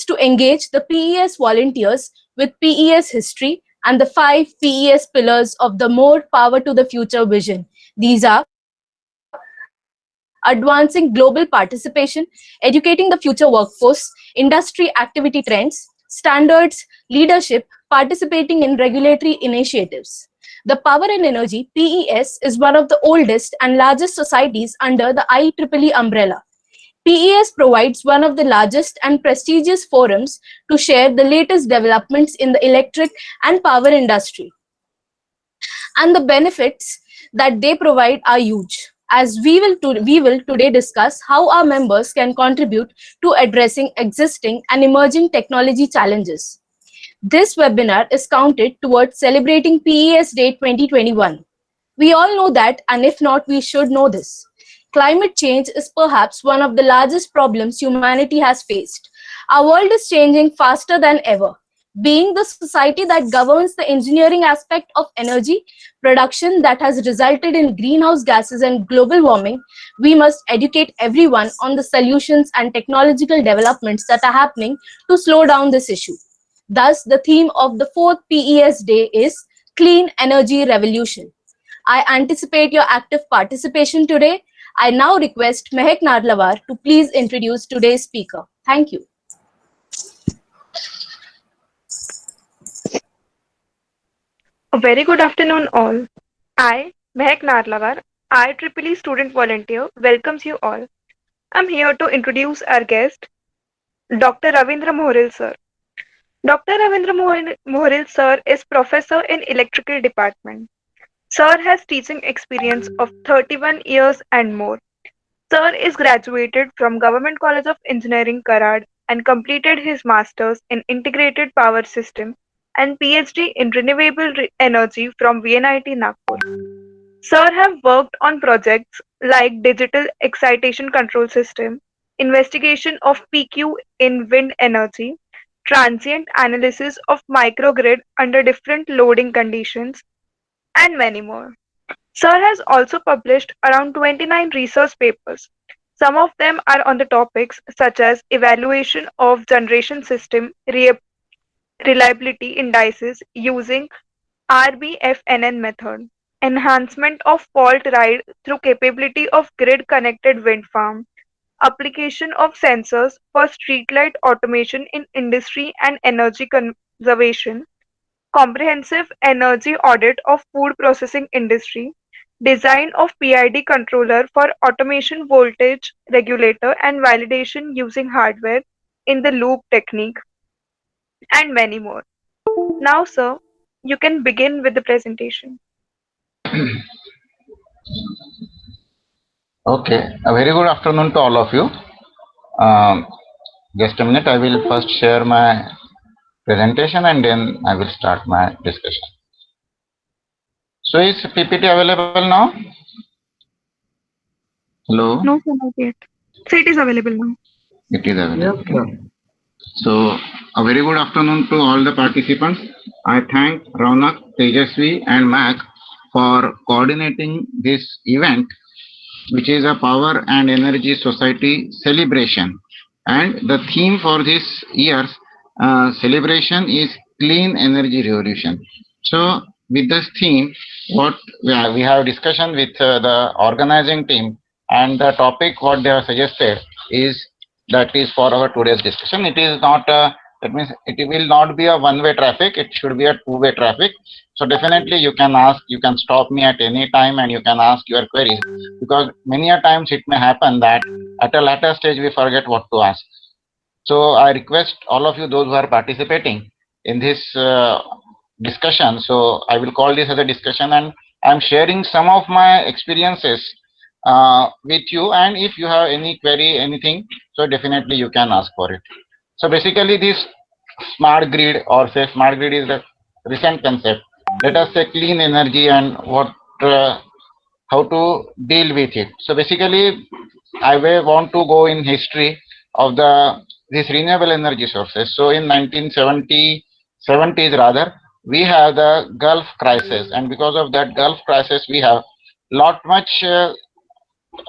is to engage the PES volunteers with PES history and the 5 PES pillars of the More Power to the Future vision. These are advancing global participation, educating the future workforce, industry activity trends, standards, leadership, participating in regulatory initiatives. The Power and Energy PES is one of the oldest and largest societies under the IEEE umbrella. PES provides one of the largest and prestigious forums to share the latest developments in the electric and power industry. And the benefits that they provide are huge. As we will today discuss how our members can contribute to addressing existing and emerging technology challenges. This webinar is counted towards celebrating PES Day 2021. We all know that, and if not, we should know this. Climate change is perhaps one of the largest problems humanity has faced. Our world is changing faster than ever. Being the society that governs the engineering aspect of energy production that has resulted in greenhouse gases and global warming, we must educate everyone on the solutions and technological developments that are happening to slow down this issue. Thus, the theme of the fourth PES Day is Clean Energy Revolution. I anticipate your active participation today. I now request Mehak Narlawar to please introduce today's speaker. Thank you. A very good afternoon, all. I, Mehak Narlavar, IEEE student volunteer, welcomes you all. I'm here to introduce our guest, Dr. Ravindra Mohral sir. Dr. Mohral sir is professor in electrical department. Sir has teaching experience of 31 years and more. Sir is graduated from Government College of Engineering, Karad, and completed his masters in integrated power system and PhD in renewable energy from VNIT Nagpur. Sir have worked on projects like digital excitation control system, investigation of PQ in wind energy, transient analysis of microgrid under different loading conditions, and many more. Sir has also published around 29 research papers. Some of them are on the topics such as evaluation of generation system reliability indices using RBFNN method, enhancement of fault ride through capability of grid connected wind farm, application of sensors for streetlight automation in industry and energy conservation, comprehensive energy audit of food processing industry, design of PID controller for automation voltage regulator and validation using hardware in the loop technique, and many more. Now, sir, you can begin with the presentation. Okay, a very good afternoon to all of you. Um, just a minute, I will first share my presentation and then I will start my discussion. So is PPT available now? Hello? No, sir, not yet. So it is available now. It is available. Yes, so a very good afternoon to all the participants. I thank Raunak, Tejasvi and Mac for coordinating this event, which is a Power and Energy Society celebration. And the theme for this year's celebration is Clean Energy Revolution. So with this theme, what we have discussion with the organizing team, and the topic what they have suggested is that is for our today's discussion. It is not that means it will not be a one-way traffic. It should be a two-way traffic. So definitely you can ask, you can stop me at any time and you can ask your queries, because many a times it may happen that at a later stage we forget what to ask. So I request all of you, those who are participating in this discussion, so I will call this as a discussion, and I'm sharing some of my experiences with you, and if you have any query, anything, so definitely you can ask for it. So basically this smart grid, or say smart grid, is a recent concept. Let us say clean energy and what how to deal with it. So basically I will want to go in history of these renewable energy sources. So in 1970s rather, we have the Gulf crisis, and because of that Gulf crisis we have lot much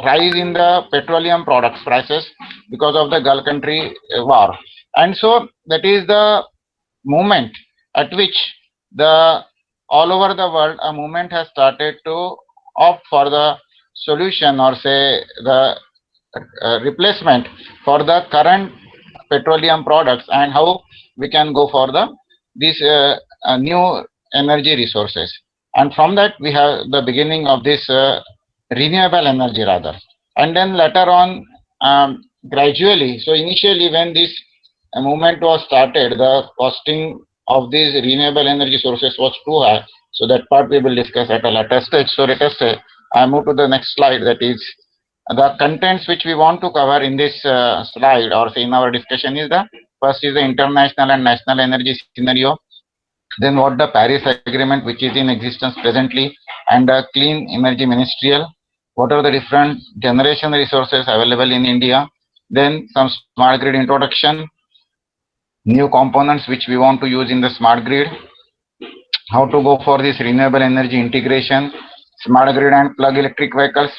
rise in the petroleum products prices because of the Gulf country war. And so that is the moment at which the all over the world a movement has started to opt for the solution, or say the replacement for the current petroleum products, and how we can go for the these new energy resources. And from that we have the beginning of this renewable energy rather. And then later on, gradually, so initially when this movement was started, the costing of these renewable energy sources was too high. So that part we will discuss at a later stage. So let us say I move to the next slide, that is the contents which we want to cover in this slide, or say in our discussion, is the first is the international and national energy scenario, then what the Paris Agreement which is in existence presently, and the Clean Energy Ministerial, what are the different generation resources available in India, then some smart grid introduction, new components which we want to use in the smart grid, how to go for this renewable energy integration, smart grid and plug electric vehicles,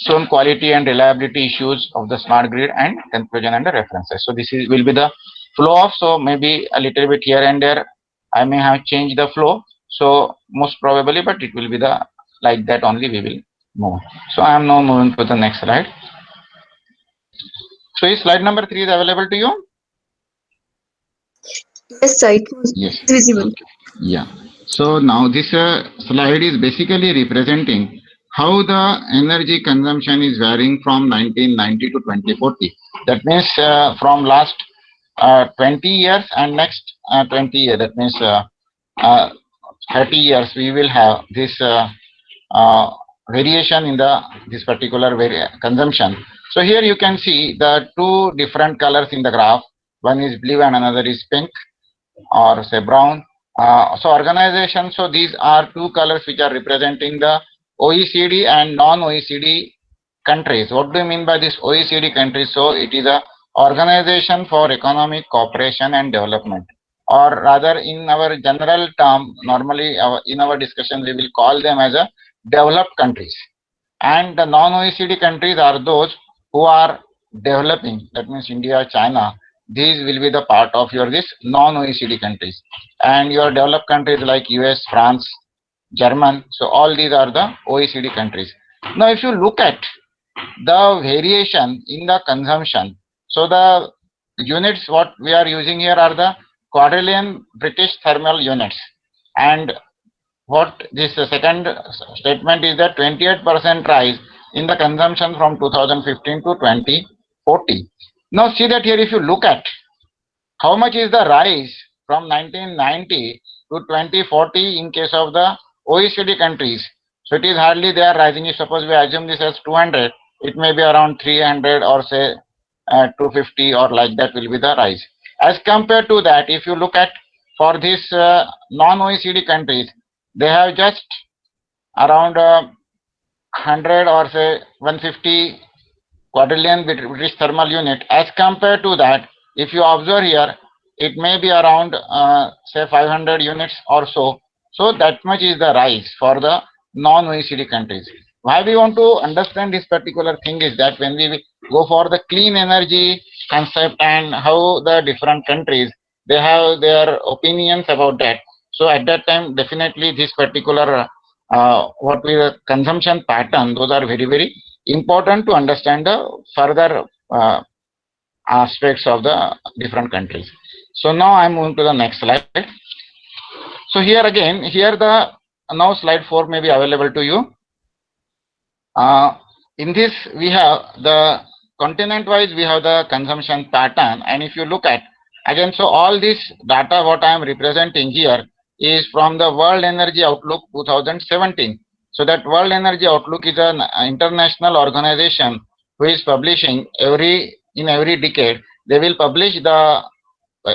some quality and reliability issues of the smart grid, and conclusion and the references. So this is will be the flow of, so maybe a little bit here and there I may have changed the flow, so most probably, but it will be the like that only we will move. So I am now moving to the next slide. So is slide number 3 is available to you? Yes, sir, it was Yes. visible. Yeah. So now this slide is basically representing how the energy consumption is varying from 1990 to 2040. That means from last 20 years and next 20 years. That means uh, 30 years we will have this uh, variation in the this particular consumption. So here you can see the two different colors in the graph. One is blue and another is pink, or say brown. So organization, so these are two colors which are representing the OECD and non-OECD countries. What do you mean by this OECD countries? So it is a Organization for Economic Cooperation and Development, or rather in our general term, normally in our discussion we will call them as a developed countries. And the non-OECD countries are those who are developing, that means India, China. These will be the part of your this non-OECD countries, and your developed countries like US, France, German. So all these are the OECD countries. Now, if you look at the variation in the consumption, so the units what we are using here are the quadrillion British thermal units, and what this second statement is that 28% rise in the consumption from 2015 to 2040. Now see that here, if you look at how much is the rise from 1990 to 2040 in case of the OECD countries. So it is hardly they are rising. If suppose we assume this as 200, it may be around 300, or say 250, or like that will be the rise. As compared to that, if you look at for this non-OECD countries, they have just around 100, or say 150 quadrillion British thermal unit. As compared to that, if you observe here, it may be around say 500 units or so. So that much is the rise for the non-OECD countries. Why we want to understand this particular thing is that when we go for the clean energy concept and how the different countries they have their opinions about that. So at that time, definitely this particular what we consumption pattern, those are very important to understand the further aspects of the different countries. So now I'm moving to the next slide. So here again, here the now slide 4 may be available to you. In this we have the continent wise we have the consumption pattern, and if you look at again, so all this data what I am representing here is from the World Energy Outlook 2017. So that World Energy Outlook is an international organization who is publishing in every decade. They will publish the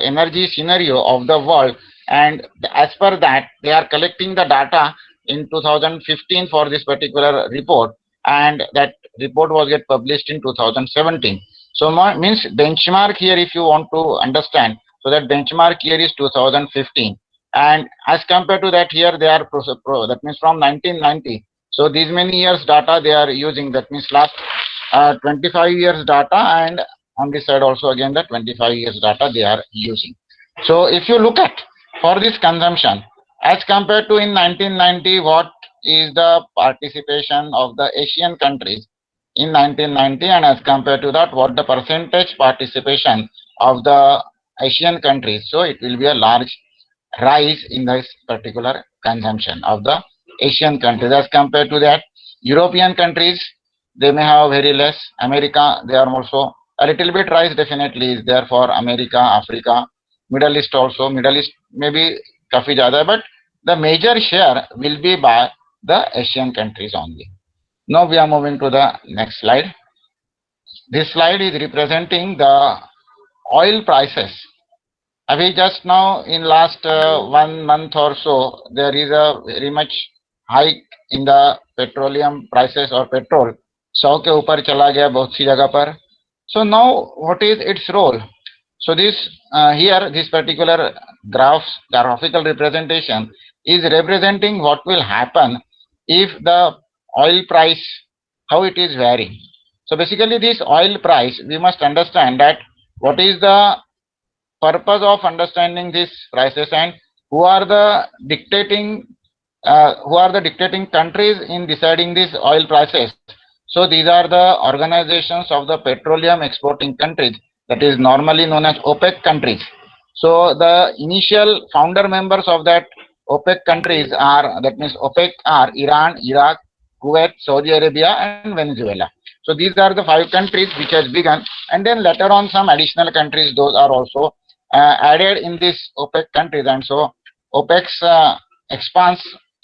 energy scenario of the world, and as per that they are collecting the data in 2015 for this particular report, and that report was get published in 2017. So means benchmark here, if you want to understand, so that benchmark here is 2015, and as compared to that here they are that means from 1990. So these many years data they are using, that means last 25 years data, and on this side also again the 25 years data they are using. So if you look at for this consumption as compared to in 1990, what is the participation of the Asian countries in 1990, and as compared to that, what the percentage participation of the Asian countries. So it will be a large rise in this particular consumption of the Asian countries. As compared to that, European countries, they may have very less. America, they are also a little bit rise definitely is there for America, Africa, Middle East also. Middle East maybe काफी ज़्यादा है, but the major share will be by the Asian countries only. Now we are moving to the next slide. This slide is representing the oil prices. Abhi just now in last 1 month or so, there is a very much hike in the petroleum prices or petrol. 100 के ऊपर चला गया बहुत सी जगह पर. So now what is its role? So this here this particular graphical representation is representing what will happen if the oil price, how it is varying. So basically this oil price, we must understand that what is the purpose of understanding these prices and who are the dictating countries in deciding these oil prices. So these are the organizations of the petroleum exporting countries, that is normally known as OPEC countries. So the initial founder members of that OPEC countries are, that means OPEC are Iran, Iraq, Kuwait, Saudi Arabia and Venezuela. So these are the 5 countries which has begun, and then later on some additional countries, those are also added in this OPEC countries. And so OPEC's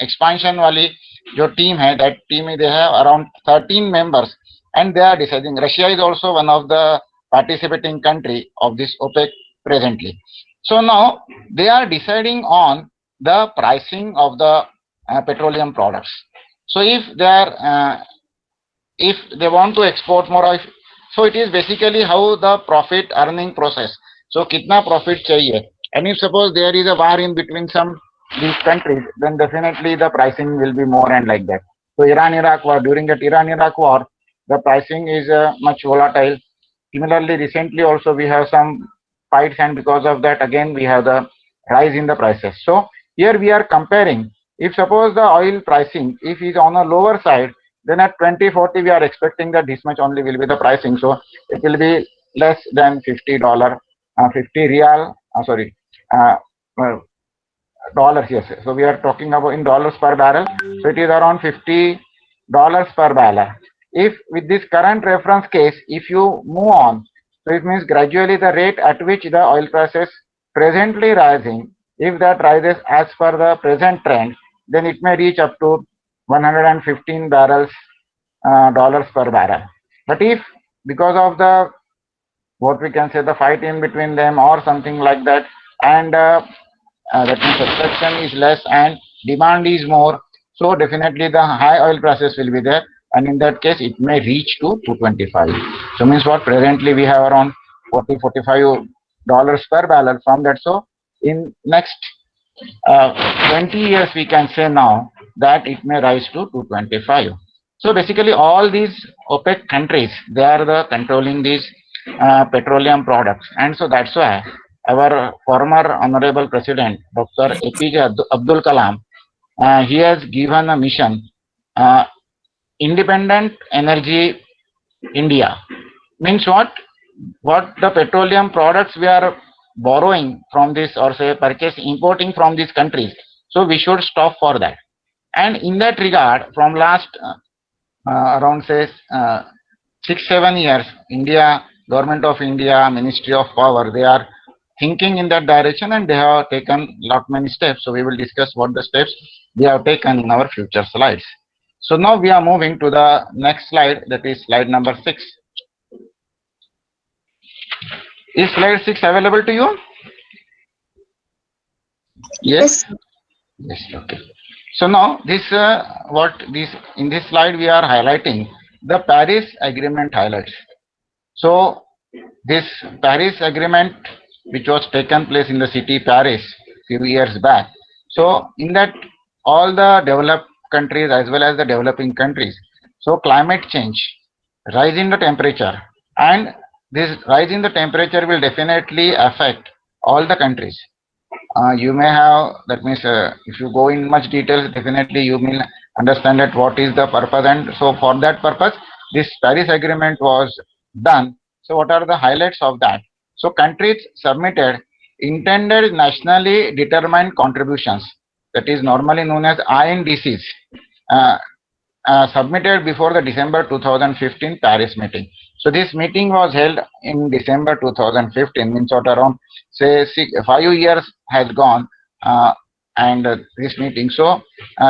expansion wali जो team hai, that team they have around 13 members and they are deciding. Russia is also one of the participating country of this OPEC presently. So now they are deciding on the pricing of the petroleum products. So if they want to export more oil, so it is basically how the profit earning process. So kitna profit chahiye, and if suppose there is a war in between some these countries, then definitely the pricing will be more and like that. So Iran-Iraq war, during that Iran-Iraq war, the pricing is much volatile. Similarly, recently also we have some fights, and because of that again we have the rise in the prices. So here we are comparing, if suppose the oil pricing if is on a lower side, then at 2040 we are expecting that this much only will be the pricing. So it will be less than $50, 50 real, dollars, yes. So we are talking about in dollars per barrel. So it is around $50 per barrel. If with this current reference case, if you move on, so it means gradually the rate at which the oil prices presently rising, if that rises as per the present trend, then it may reach up to 115 dollars per barrel. But if because of the what we can say the fight in between them or something like that, and that means subtraction is less and demand is more, so definitely the high oil prices will be there, and in that case it may reach to 225. So means what, presently we have around 40-45 dollars per barrel from that. So in next 20 years we can say now that it may rise to 225. So basically all these OPEC countries, they are the controlling these petroleum products, and so that's why our former honorable president Dr. APJ Abdul Kalam, he has given a mission, independent energy India. Means what the petroleum products we are borrowing from this, or say importing from these countries, so we should stop for that. And in that regard, from last around say 6-7 years, Government of India, Ministry of Power, they are thinking in that direction, and they have taken lot many steps. So we will discuss what the steps they have taken in our future slides. So now we are moving to the next slide, that is slide number 6. Is slide 6 available to you? Yes. Yes. Okay. So now this in this slide we are highlighting the Paris Agreement highlights. So this Paris Agreement, which was taken place in the city Paris few years back. So in that all the developed countries as well as the developing countries. So climate change, rise in the temperature, and this rise in the temperature will definitely affect all the countries. You may have, that means if you go in much details, definitely you will understand that what is the purpose, and so for that purpose this Paris agreement was done. So what are the highlights of that? So countries submitted intended nationally determined contributions, that is normally known as INDCs, uh, submitted before the December 2015 Paris meeting. So this meeting was held in December 2015, means what around say 5 years has gone, and this meeting. So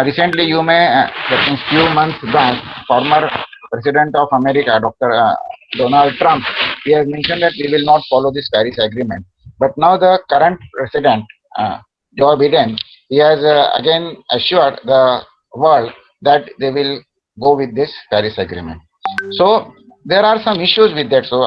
recently you may, that means few months back, former President of America, Dr. Donald Trump, he has mentioned that we will not follow this Paris Agreement. But now the current President, Joe Biden, he has again assured the world that they will go with this Paris Agreement. So there are some issues with that. So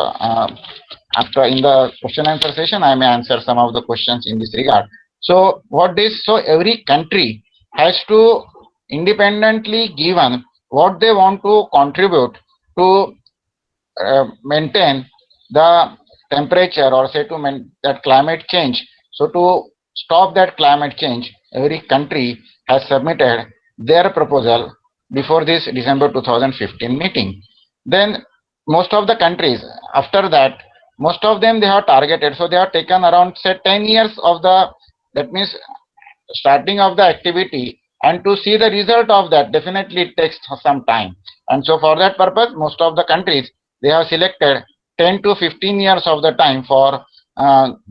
after in the question answer session, I may answer some of the questions in this regard. So what this? So every country has to independently given what they want to contribute to maintain the temperature, or say to that climate change. So to stop that climate change, every country has submitted their proposal before this December 2015 meeting. Then most of the countries after that, most of them they have targeted. So they have taken around say 10 years of the, that means starting of the activity, and to see the result of that definitely it takes some time. And so for that purpose most of the countries they have selected 10 to 15 years of the time for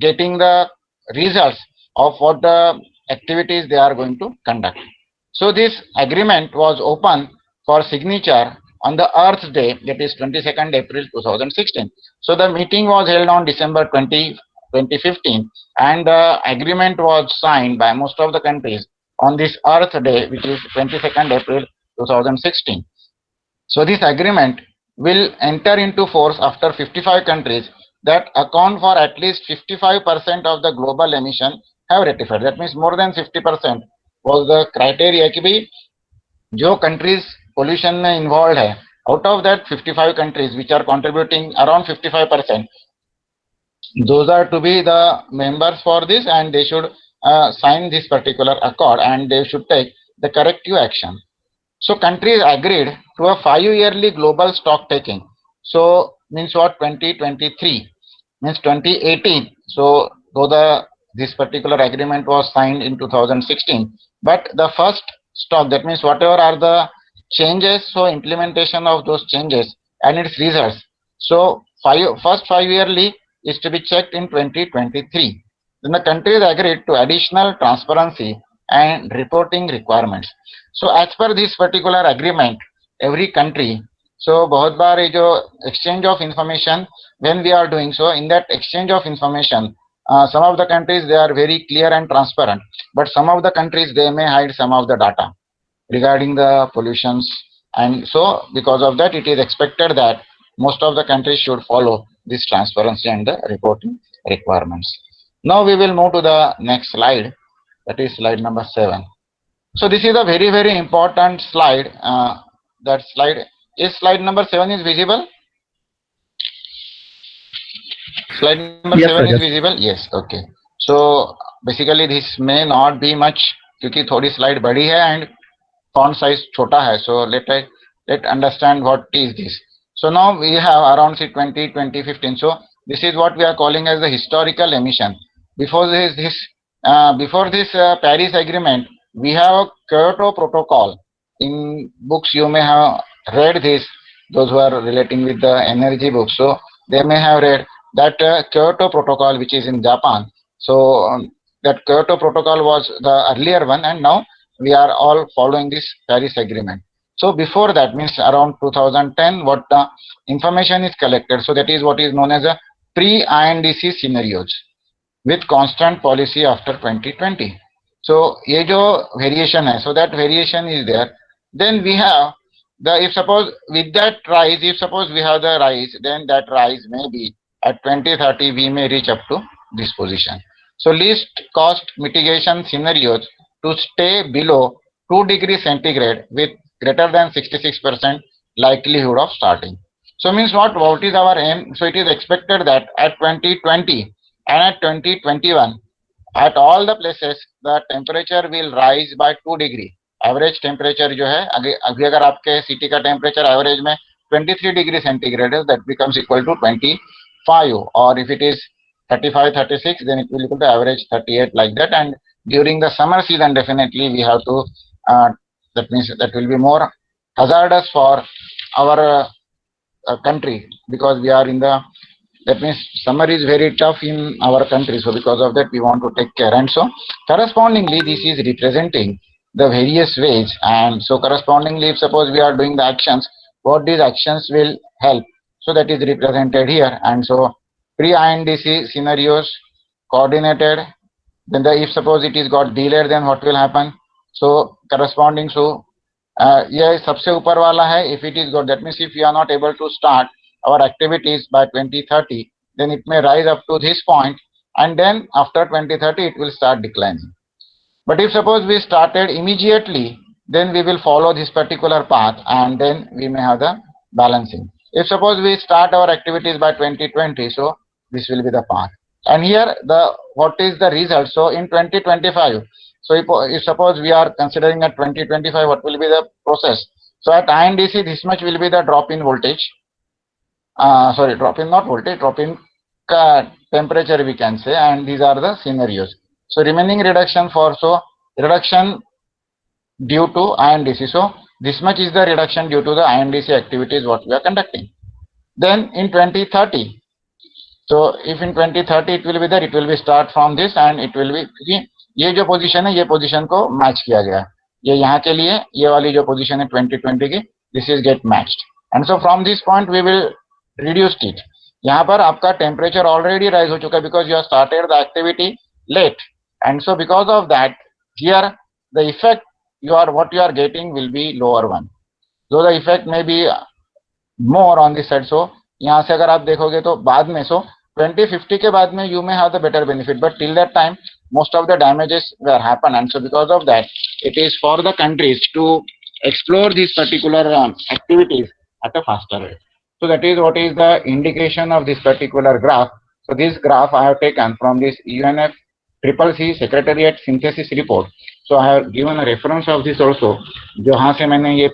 getting the results of what the activities they are going to conduct. So this agreement was open for signature on the Earth Day, that is 22nd April 2016. So the meeting was held on December 2015, and the agreement was signed by most of the countries on this Earth Day, which is 22nd April 2016. So this agreement will enter into force after 55 countries that account for at least 55% of the global emission have ratified. That means more than 50% was the criteria कि भाई जो countries pollution में involved है, out of that 55 countries which are contributing around 55%, those are to be the members for this, and they should sign this particular accord, and they should take the corrective action. So countries agreed to a 5 yearly global stock taking. So means what, 2023 means 2018. So though the this particular agreement was signed in 2016, but the first stock, that means whatever are the changes, so implementation of those changes and its results. So first 5 yearly is to be checked in 2023. Then the countries agreed to additional transparency and reporting requirements. So as per this particular agreement, every country, so बहुत बार ये जो exchange of information when we are doing, so in that exchange of information, some of the countries they are very clear and transparent, but some of the countries they may hide some of the data regarding the pollutions, and so because of that it is expected that most of the countries should follow this transparency and the reporting requirements. Now we will move to the next slide, that is slide number 7. So this is a very very important slide. That slide is slide number 7 is visible. Slide number Yes, 7 sir. is Yes. visible. Yes, okay. So basically this may not be much क्योंकि थोड़ी slide बड़ी है and font size छोटा है. So let understand what is this. So now we have around say 2015. So this is what we are calling as the historical emission. Before this Paris Agreement, we have a Kyoto Protocol. In books you may have read this. Those who are relating with the energy books, so they may have read that Kyoto Protocol, which is in Japan. So that Kyoto Protocol was the earlier one, and now we are all following this Paris Agreement. So before that means around 2010, what the information is collected. So that is what is known as a pre-INDC scenarios with constant policy after 2020. So ये जो variation है, so that variation is there. Then we have the, if suppose with that rise, if suppose we have the rise, then that rise may be at 2030 we may reach up to this position. So least cost mitigation scenarios to stay below 2 degrees centigrade with greater than 66% likelihood of starting. So means what is our aim? So it is expected that at 2020 and at 2021, at all the places, the temperature will rise by 2 degree. Average temperature जो है अभी अगर आपके city का temperature average में 23 degree centigrade है, that becomes equal to 25, or if it is 35, 36, then it will equal to average 38 like that. And during the summer season, definitely we have to, that means that will be more hazardous for our country, because we are in the, that means summer is very tough in our country. So because of that we want to take care, and so correspondingly this is representing the various ways. And so correspondingly, if suppose we are doing the actions, what these actions will help, so that is represented here. And so pre-INDC scenarios coordinated, then the, if suppose it is got delayed, then what will happen? So corresponding, so ये सबसे ऊपर वाला है, if it is got, that means if we are not able to start our activities by 2030, then it may rise up to this point, and then after 2030 it will start declining. But if suppose we started immediately, then we will follow this particular path, and then we may have the balancing. If suppose we start our activities by 2020, so this will be the path. And here the, what is the result? So in 2025, so if suppose we are considering at 2025, what will be the process? So at INDC, this much will be the drop in voltage. Sorry, drop in, not voltage, drop in temperature we can say, and these are the scenarios. So remaining reduction for, so reduction due to INDC. So this much is the reduction due to the INDC activities what we are conducting. Then in 2030, so if in 2030 it will be there, it will be start from this, and it will be, क्योंकि ये जो position है, ये position को match किया गया, ये यहाँ के लिए ये वाली जो पोजीशन है 2020 की, this is get matched, and so from this point we will reduce it. यहाँ पर आपका टेम्परेचर ऑलरेडी राइज हो चुका है, because you have started the activity late, and so because of that here the effect you are, what you are getting will be lower one, though the effect may be more on this side. So यहाँ से अगर आप देखोगे तो बाद में, so 2050 के बाद में you may have the better benefit, but till that time most of the damages were happen, and so because of that it is for the countries to explore these particular activities at a faster rate. So that is what is the indication of this particular graph. So this graph I have taken from this UNFCCC Secretariat Synthesis Report. So I have given a reference of this also, जहाँ से मैंने ये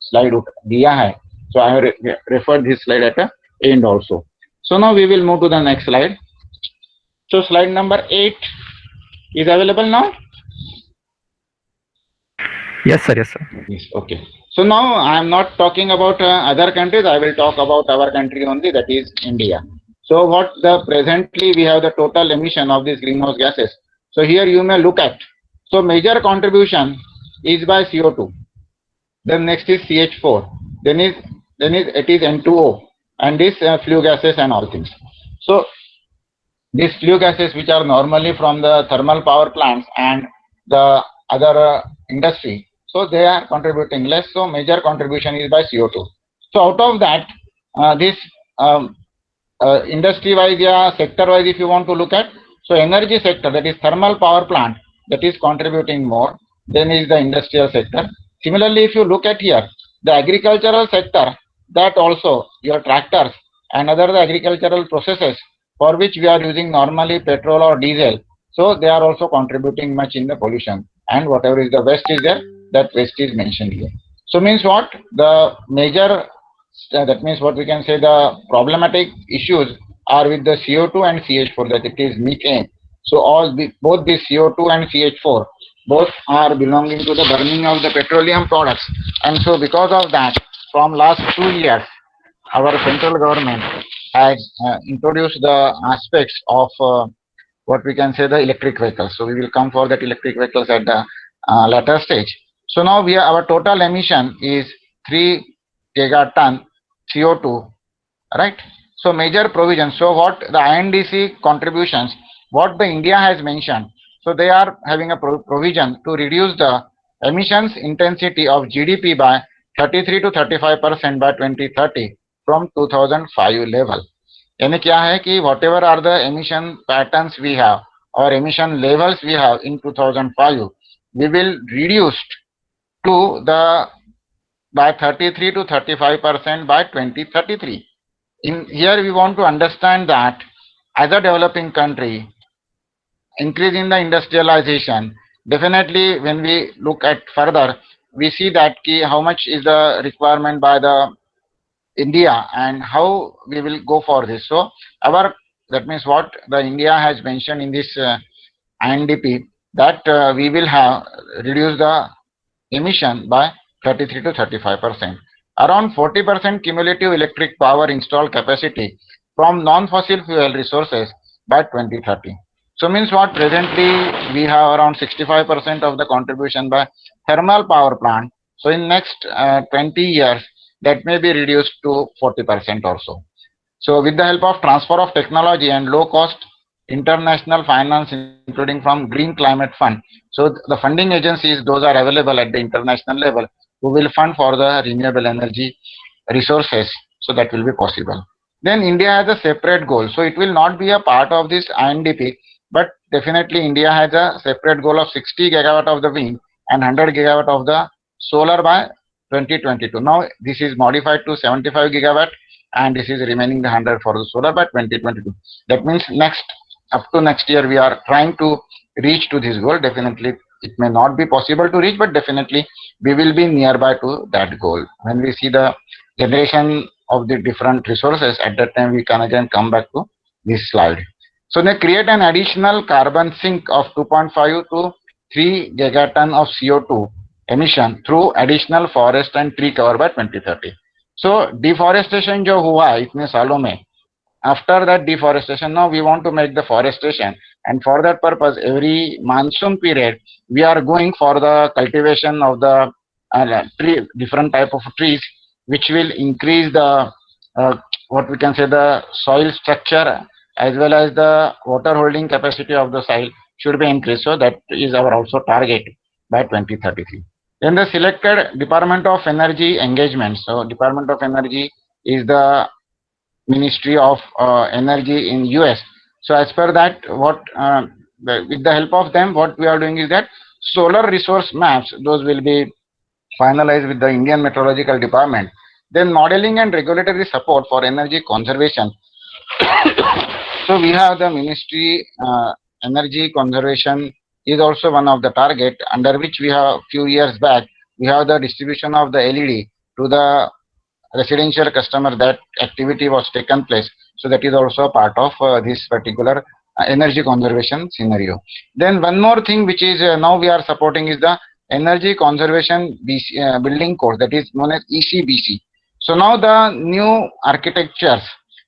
slide दिया है. So I have referred this slide at the end also. So now we will move to the next slide. So slide number 8 is available now. Yes, sir. Yes, sir. Yes. Okay. So now I am not talking about other countries. I will talk about our country only, that is India. So what the presently we have the total emission of these greenhouse gases. So here you may look at. So major contribution is by CO2. Then next is CH4. Then it is N2O, and this flue gases and all things. So these flue gases which are normally from the thermal power plants and the other industry, so they are contributing less. So major contribution is by CO2. So out of that, this industry wise, yeah, sector wise, if you want to look at, so energy sector, that is thermal power plant, that is contributing more. Then is the industrial sector. Similarly, if you look at here, the agricultural sector, that also your tractors and other the agricultural processes for which we are using normally petrol or diesel, so they are also contributing much in the pollution, and whatever is the waste is there, that waste is mentioned here. So means what, the major, that means what we can say the problematic issues are with the CO2 and CH4, that it is methane. So all both the CO2 and CH4 both are belonging to the burning of the petroleum products, and so because of that, from last 2 years, our central government has introduced the aspects of what we can say the electric vehicles. So we will come for that electric vehicles at the later stage. So now our total emission is 3 gigaton CO2, right? So major provisions. So what the INDC contributions, what the India has mentioned, so they are having a provision to reduce the emissions intensity of GDP by 33 to 35% by 2030 from 2005 level. यानी क्या है कि whatever are the emission patterns we have or emission levels we have in 2005, we will reduce to the by 33 to 35% by 2033. In here, we want to understand that as a developing country, increasing the industrialization, definitely when we look at further, we see that how much is the requirement by the India and how we will go for this. So our that means what the India has mentioned in this INDP that we will have reduce the emission by 33 to 35%. Around 40% cumulative electric power installed capacity from non-fossil fuel resources by 2030. So means what presently we have around 65% of the contribution by thermal power plant. So in next 20 years that may be reduced to 40% or so. So with the help of transfer of technology and low cost international finance, including from Green Climate Fund. So the funding agencies, those are available at the international level, who will fund for the renewable energy resources. So that will be possible. Then India has a separate goal. So it will not be a part of this INDP, but definitely India has a separate goal of 60 gigawatt of the wind and 100 gigawatt of the solar by 2022. Now this is modified to 75 gigawatt and this is remaining the 100 for the solar by 2022. That means next up to next year we are trying to reach to this goal. Definitely it may not be possible to reach, but definitely we will be nearby to that goal. When we see the generation of the different resources, at that time we can again come back to this slide. So they create an additional carbon sink of 2.5 to 3 gigaton of CO2 emission through additional forest and tree cover by 2030. So deforestation जो हुआ इतने सालों में, after that deforestation, now we want to make the forestation, and for that purpose every monsoon period we are going for the cultivation of the tree, different type of trees, which will increase the what we can say the soil structure as well as the water holding capacity of the soil should be increased. So that is our also target by 2033. Then the selected Department of Energy engagement. So Department of Energy is the Ministry of Energy in US. So as per that, with the help of them, what we are doing is that solar resource maps, those will be finalized with the Indian Meteorological Department. Then modeling and regulatory support for energy conservation. So we have the Ministry Energy Conservation is also one of the target, under which we have few years back we have the distribution of the LED to the residential customer. That activity was taken place. So that is also a part of this particular energy conservation scenario. Then one more thing which is now we are supporting is the energy conservation building code, that is known as ECBC. So now the new architectures,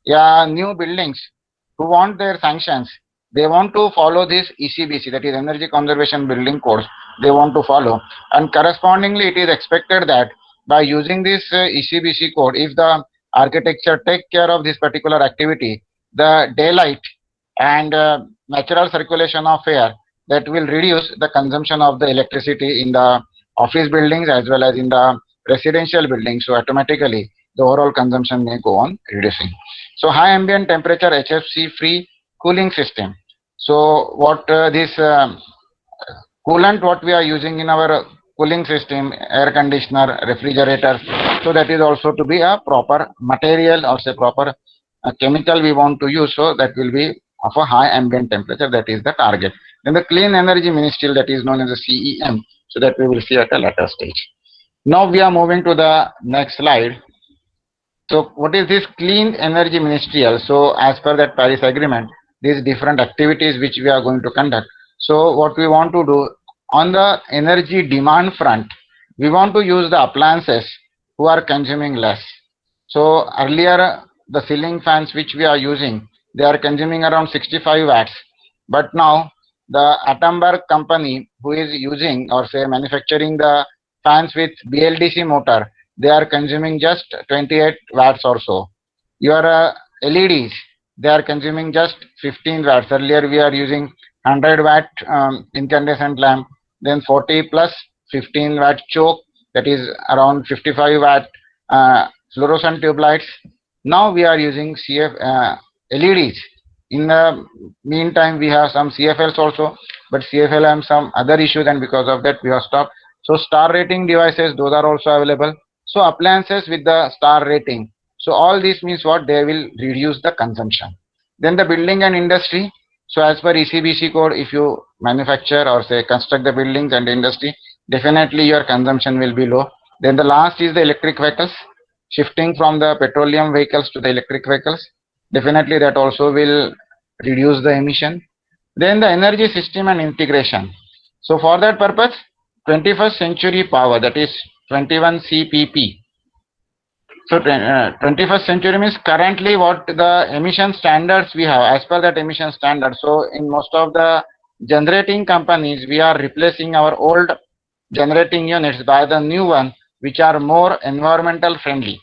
yeah, new buildings who want their sanctions, they want to follow this ECBC, that is energy conservation building codes, they want to follow, and correspondingly it is expected that by using this ECBC code, if the architecture take care of this particular activity, the daylight and natural circulation of air, that will reduce the consumption of the electricity in the office buildings as well as in the residential buildings. So automatically the overall consumption may go on reducing. So high ambient temperature HFC free cooling system. So what this coolant what we are using in our cooling system, air conditioner, refrigerator, so that is also to be a proper material or say proper chemical we want to use, so that will be of a high ambient temperature, that is the target. Then the clean energy ministry, that is known as the CEM, so that we will see at a later stage. Now we are moving to the next slide. So what is this clean energy ministerial? So as per that Paris agreement, these different activities which we are going to conduct. So what we want to do on the energy demand front, we want to use the appliances who are consuming less. So earlier the ceiling fans which we are using, they are consuming around 65 watts, but now the Atomberg company who is using or say manufacturing the fans with BLDC motor, they are consuming just 28 watts or so. Your LEDs, they are consuming just 15 watts. Earlier we are using 100 watt incandescent lamp, then 40 plus 15 watt choke, that is around 55 watt fluorescent tube lights. Now we are using LEDs. In the meantime, we have some CFLs also, but CFL have some other issues, and because of that we have stopped. So star rating devices, those are also available. So appliances with the star rating. So all this means what? They will reduce the consumption. Then the building and industry. So as per ECBC code, if you manufacture or say construct the buildings and industry, definitely your consumption will be low. Then the last is the electric vehicles. Shifting from the petroleum vehicles to the electric vehicles, definitely that also will reduce the emission. Then the energy system and integration. So for that purpose, 21st century power, that is 21 CPP. So 21st century means currently what the emission standards we have as per that emission standard. So in most of the generating companies, we are replacing our old generating units by the new one which are more environmental friendly,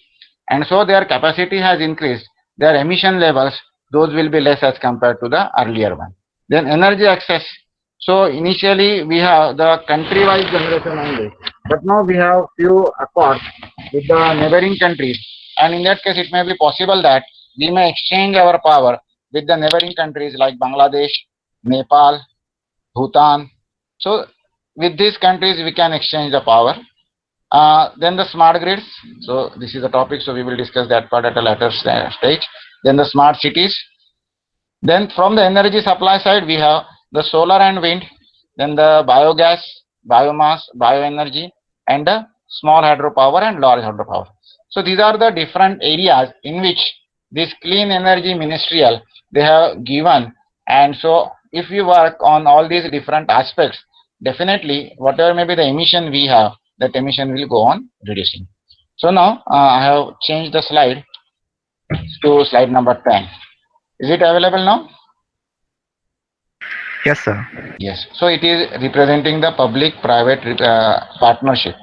and so their capacity has increased. Their emission levels, those will be less as compared to the earlier one. Then energy access. So initially we have the country-wise generation only, but now we have few accords with the neighboring countries, and in that case it may be possible that we may exchange our power with the neighboring countries like Bangladesh, Nepal, Bhutan. So with these countries we can exchange the power. Then the smart grids. So this is the topic. So we will discuss that part at a later stage. Then the smart cities. Then from the energy supply side, we have the solar and wind. Then the biogas, biomass, bioenergy, and the small hydropower and large hydropower. So these are the different areas in which this clean energy ministerial they have given. And so if we work on all these different aspects, definitely whatever may be the emission we have, that emission will go on reducing. So now I have changed the slide to slide number 10. Is it available now? Yes, sir. Yes. So it is representing the public-private partnership.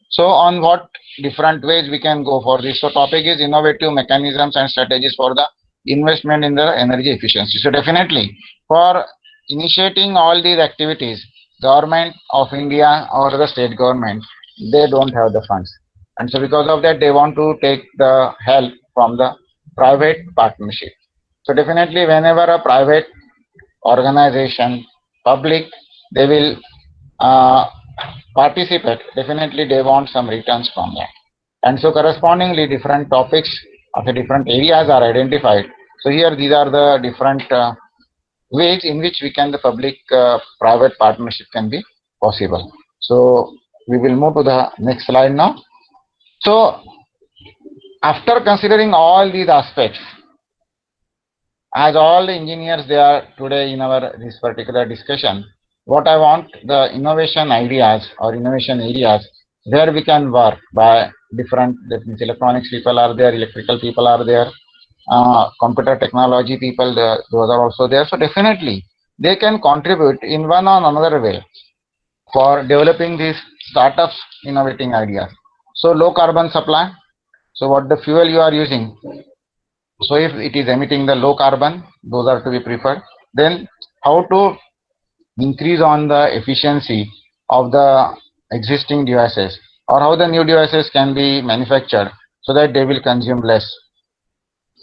So on what different ways we can go for this? So topic is innovative mechanisms and strategies for the investment in the energy efficiency. So definitely for initiating all these activities, government of India or the state government, they don't have the funds. And so because of that, they want to take the help from the private partnership. So definitely whenever a private organization, public, they will uh, participate, definitely they want some returns from that. And so correspondingly different topics of the different areas are identified. So here these are the different ways in which we can the public private partnership can be possible. So we will move to the next slide now. So after considering all these aspects, as all the engineers they are today in our this particular discussion, what I want the innovation ideas or innovation areas where we can work by different, that means electronics people are there, electrical people are there, computer technology people, those are also there. So definitely they can contribute in one or another way for developing these startups innovating ideas. So low carbon supply. So what the fuel you are using, so if it is emitting the low carbon, those are to be preferred. Then how to increase on the efficiency of the existing devices, or how the new devices can be manufactured so that they will consume less.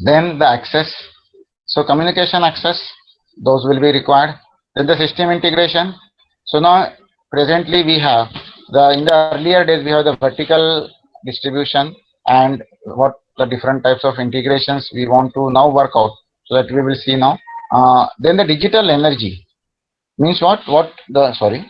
Then the access, so communication access, those will be required. Then the system integration. So now presently we have in the earlier days we have the vertical distribution, and what the different types of integrations we want to now work out, so that we will see now. Then the digital energy means what the sorry,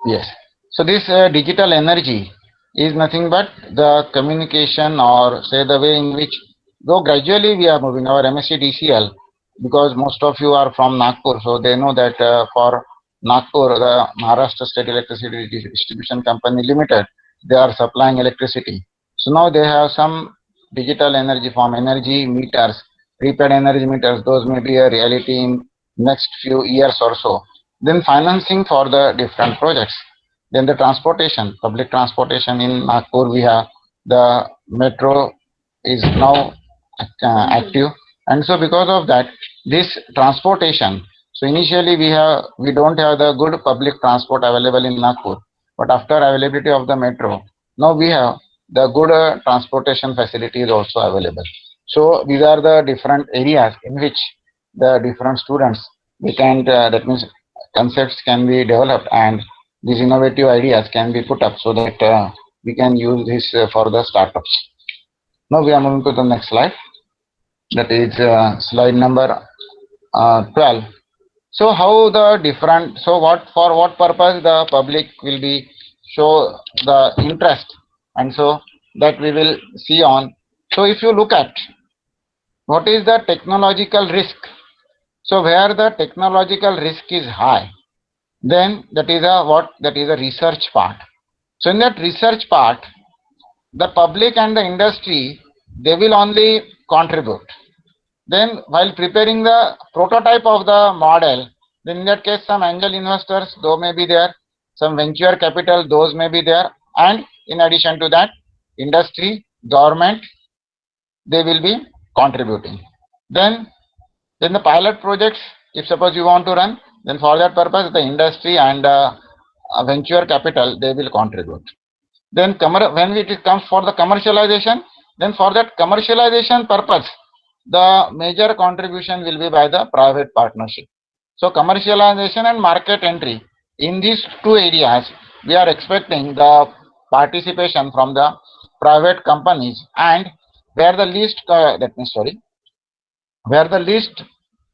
yes. So this digital energy is nothing but the communication, or say the way in which, though gradually we are moving our MSc DCL, because most of you are from Nagpur, so they know that for Nagpur, the Maharashtra State Electricity Distribution Company Limited, they are supplying electricity. So now they have some digital energy form, energy meters, prepaid energy meters. Those may be a reality in next few years or so. Then financing for the different projects. Then the transportation, public transportation in Nagpur, we have the metro is now active, and so because of that, this transportation. So initially we don't have the good public transport available in Nagpur, but after availability of the metro, now we have the good transportation facilities also available. So these are the different areas in which the different students we can that means concepts can be developed, and these innovative ideas can be put up so that we can use this for the startups. Now we are moving to the next slide. That is slide number 12. So how the different, so what, for what purpose the public will be show the interest, and so that we will see on. So if you look at what is the technological risk, so where the technological risk is high, then that is a what, that is a research part. So in that research part, the public and the industry, they will only contribute. Then while preparing the prototype of the model, then in that case some angel investors, those may be there, some venture capital, those may be there, and in addition to that, industry, government, they will be contributing. Then the pilot projects, if suppose you want to run, then for that purpose the industry and venture capital, they will contribute. Then when it comes for the commercialization, then for that commercialization purpose, the major contribution will be by the private partnership. So commercialization and market entry, in these two areas, we are expecting the participation from the private companies, and where the least where the least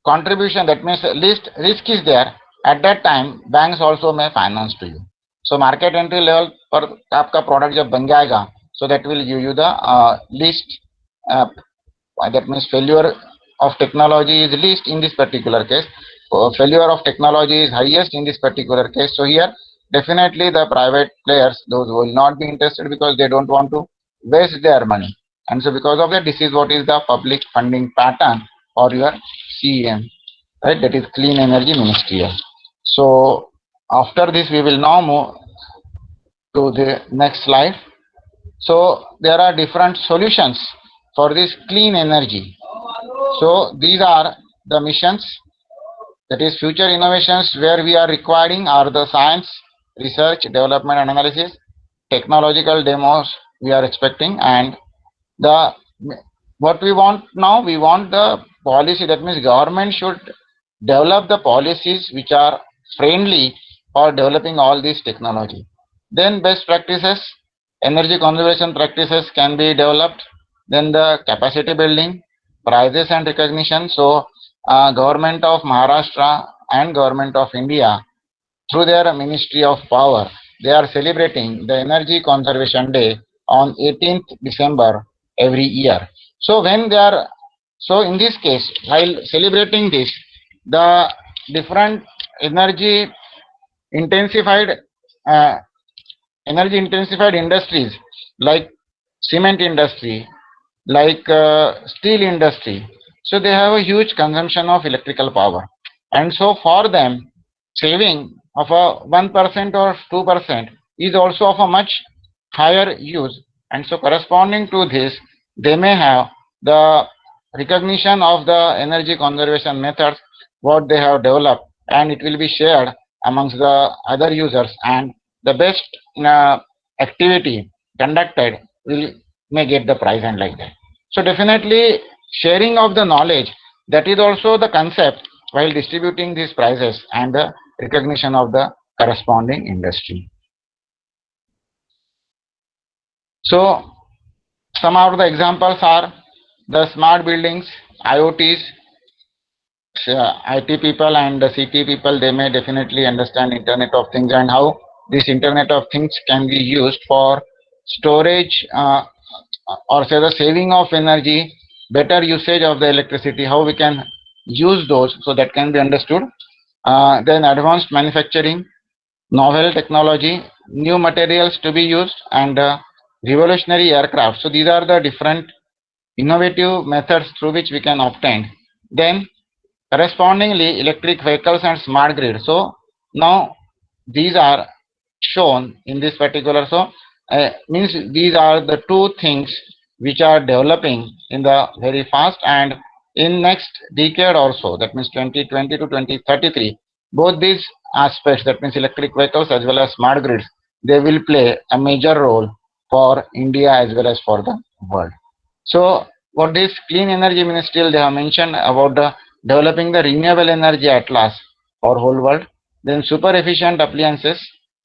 contribution, that means least risk is there, at that time banks also may finance to you. So market entry level पर आपका product जब बन जाएगा, so that will give you the least, that means failure of technology is least in this particular case, failure of technology is highest in this particular case. So here definitely the private players, those will not be interested because they don't want to waste their money, and so because of that, this is what is the public funding pattern or your CEM, right? That is Clean Energy Ministerial. So after this, we will now move to the next slide. So there are different solutions for this clean energy. So these are the missions, that is future innovations where we are requiring are the science, research, development and analysis, technological demos we are expecting, and the what we want now, we want the policy, that means government should develop the policies which are friendly for developing all this technology. Then best practices, energy conservation practices can be developed. Then the capacity building, prizes and recognition. So government of Maharashtra and government of India, through their Ministry of Power, they are celebrating the Energy Conservation Day on 18th December every year. So when they are, so in this case, while celebrating this, the different energy intensified uh, energy intensified industries like cement industry, like steel industry, so they have a huge consumption of electrical power, and so for them saving of a 1% or 2% is also of a much higher use, and so corresponding to this, they may have the recognition of the energy conservation methods what they have developed, and it will be shared amongst the other users, and the best activity conducted will may get the prize, and like that. So definitely sharing of the knowledge, that is also the concept while distributing these prizes and the recognition of the corresponding industry. So some of the examples are the smart buildings, IoTs, IT people and the CT people, they may definitely understand Internet of Things and how this Internet of Things can be used for storage, or say the saving of energy, better usage of the electricity, how we can use those, so that can be understood. Then advanced manufacturing, novel technology, new materials to be used, and revolutionary aircraft. So these are the different innovative methods through which we can obtain. Then correspondingly electric vehicles and smart grid. So now these are shown in this particular, so means these are the two things which are developing in the very fast, and in next decade also, that means 2020 to 2033, both these aspects, that means electric vehicles as well as smart grids, they will play a major role for India as well as for the world. So what this clean energy ministerial, they have mentioned about the developing the renewable energy atlas for whole world, then super efficient appliances.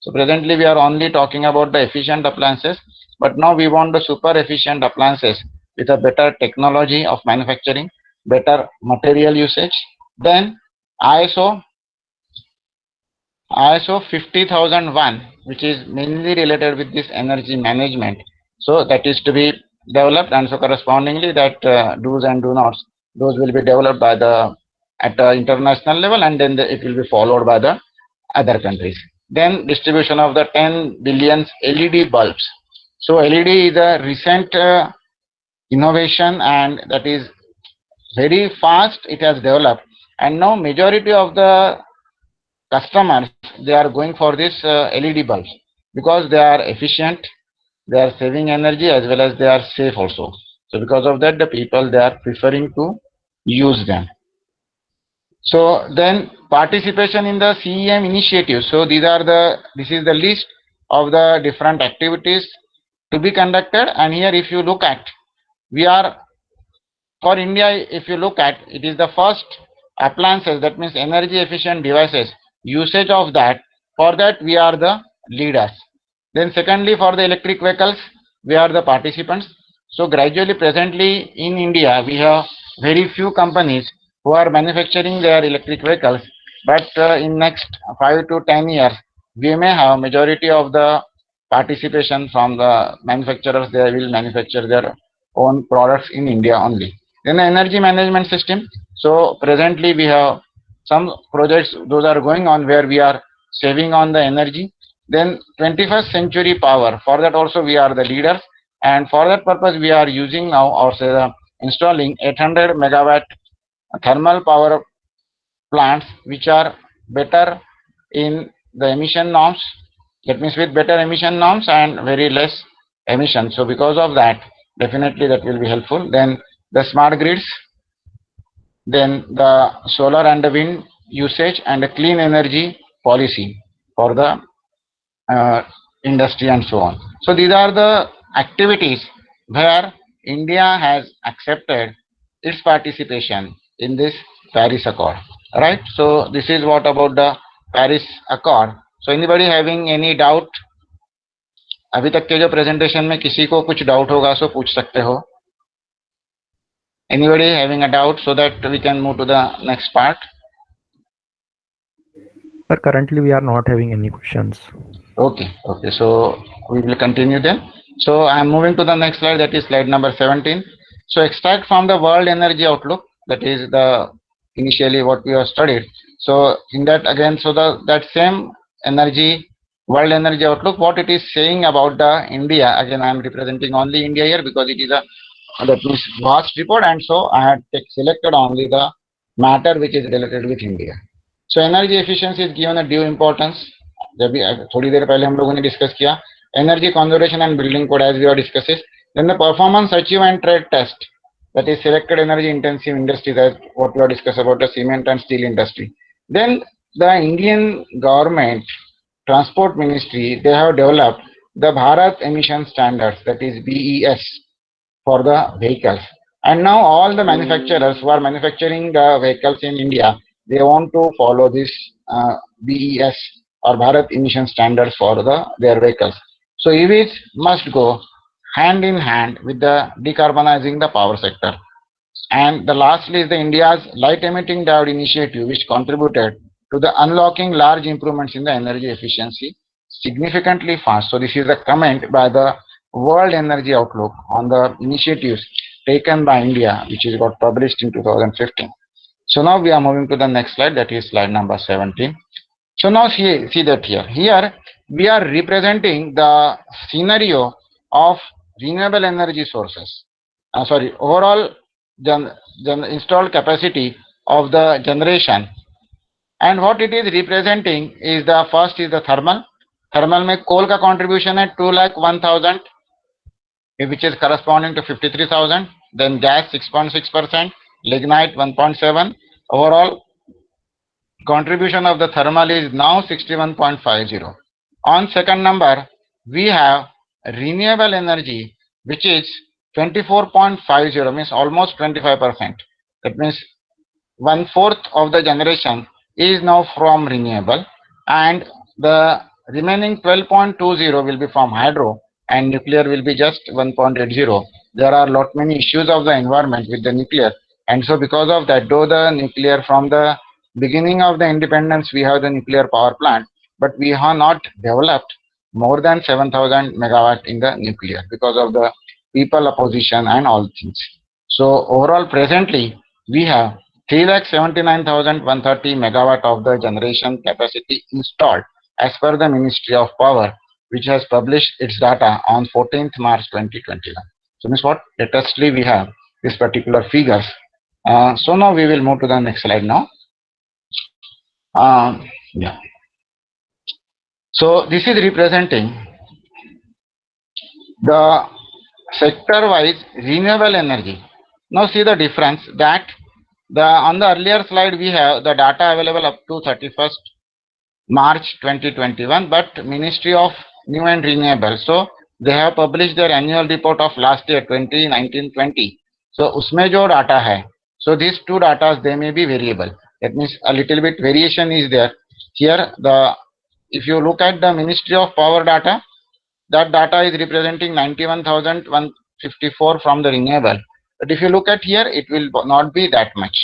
So presently we are only talking about the efficient appliances, but now we want the super efficient appliances with a better technology of manufacturing, better material usage. Then ISO ISO 50001, which is mainly related with this energy management. So that is to be developed, and so correspondingly that do's and do nots, those will be developed by the at the international level, and then it will be followed by the other countries. Then distribution of the 10 billion LED bulbs. So LED is a recent innovation, and that is very fast it has developed, and now majority of the customers, they are going for this LED bulbs because they are efficient, they are saving energy, as well as they are safe also. So because of that, the people, they are preferring to use them. So then participation in the CEM initiative. So this is the list of the different activities to be conducted, and here if you look at, we are, for India, if you look at, it is the first appliances, that means energy efficient devices, usage of that. For that, we are the leaders. Then secondly, for the electric vehicles, we are the participants. So gradually, presently in India, we have very few companies who are manufacturing their electric vehicles. But in next 5 to 10 years, we may have majority of the participation from the manufacturers. They will manufacture their own products in India only. Then the energy management system. So presently we have some projects, those are going on where we are saving on the energy. Then 21st century power, for that also we are the leaders, and for that purpose we are using now, or say installing 800 megawatt thermal power plants, which are better in the emission norms. That means with better emission norms and very less emission. So because of that, definitely that will be helpful. Then the smart grids, then the solar and the wind usage, and a clean energy policy for the uh, industry and so on. So these are the activities where India has accepted its participation in this Paris Accord. Right? So this is what about the Paris Accord. So anybody having any doubt? अभी तक के जो presentation में किसी को कुछ doubt होगा सो पूछ सकते हो. Anybody having a doubt, so that we can move to the next part? But currently we are not having any questions. Okay, so we will continue then. So I am moving to the next slide, that is slide number 17. So extract from the World Energy Outlook, that is the initially what we have studied. So in that again, so that same energy, World Energy Outlook, what it is saying about the India, again I am representing only India here because it is a, that means vast report, and so I had selected only the matter which is related with India. So energy efficiency is given a due importance. जब भी थोड़ी देर पहले हम लोगों ने discuss किया energy conservation and building code as we are discusses. Then the performance achieve and trade test, that is selected energy intensive industries, as what we are discussed about the cement and steel industry. Then the Indian government transport ministry, they have developed the Bharat emission standards, that is BES, for the vehicles. And now all the manufacturers who are manufacturing the vehicles in India, they want to follow this BES or Bharat emission standards for their vehicles. So EVs must go hand in hand with the decarbonizing the power sector. And the lastly is the India's light emitting diode initiative, which contributed to the unlocking large improvements in the energy efficiency significantly fast. So this is a comment by the World Energy Outlook on the initiatives taken by India, which is got published in 2015. So now we are moving to the next slide, that is slide number 17. So now see that here we are representing the scenario of renewable energy sources. Overall installed capacity of the generation, and what it is representing is the first is the thermal. Thermal में coal का contribution है 2,01,000, which is corresponding to 53,000. Then gas 6.6%, lignite 1.7. Overall contribution of the thermal is now 61.50. On second number, we have renewable energy, which is 24.50, means almost 25%. That means 1/4 of the generation is now from renewable, and the remaining 12.20 will be from hydro and nuclear will be just 1.80. There are lot many issues of the environment with the nuclear, and so because of that, though the nuclear from the beginning of the independence we have the nuclear power plant, but we have not developed more than 7,000 megawatt in the nuclear because of the people opposition and all things. So overall presently we have 3,79,130 megawatt of the generation capacity installed as per the Ministry of Power, which has published its data on 14th March 2021. So means what latestly we have this particular figures. So now we will move to the next slide now. Yeah. So this is representing the sector-wise renewable energy. Now see the difference that the on the earlier slide we have the data available up to 31st March 2021, but Ministry of New and Renewable, so they have published their annual report of last year 2019-20. So उसमें जो data है, so these two data they may be variable. That means a little bit variation is there. Here the if you look at the Ministry of Power data, that data is representing 91,154 from the renewable. But if you look at here, it will not be that much.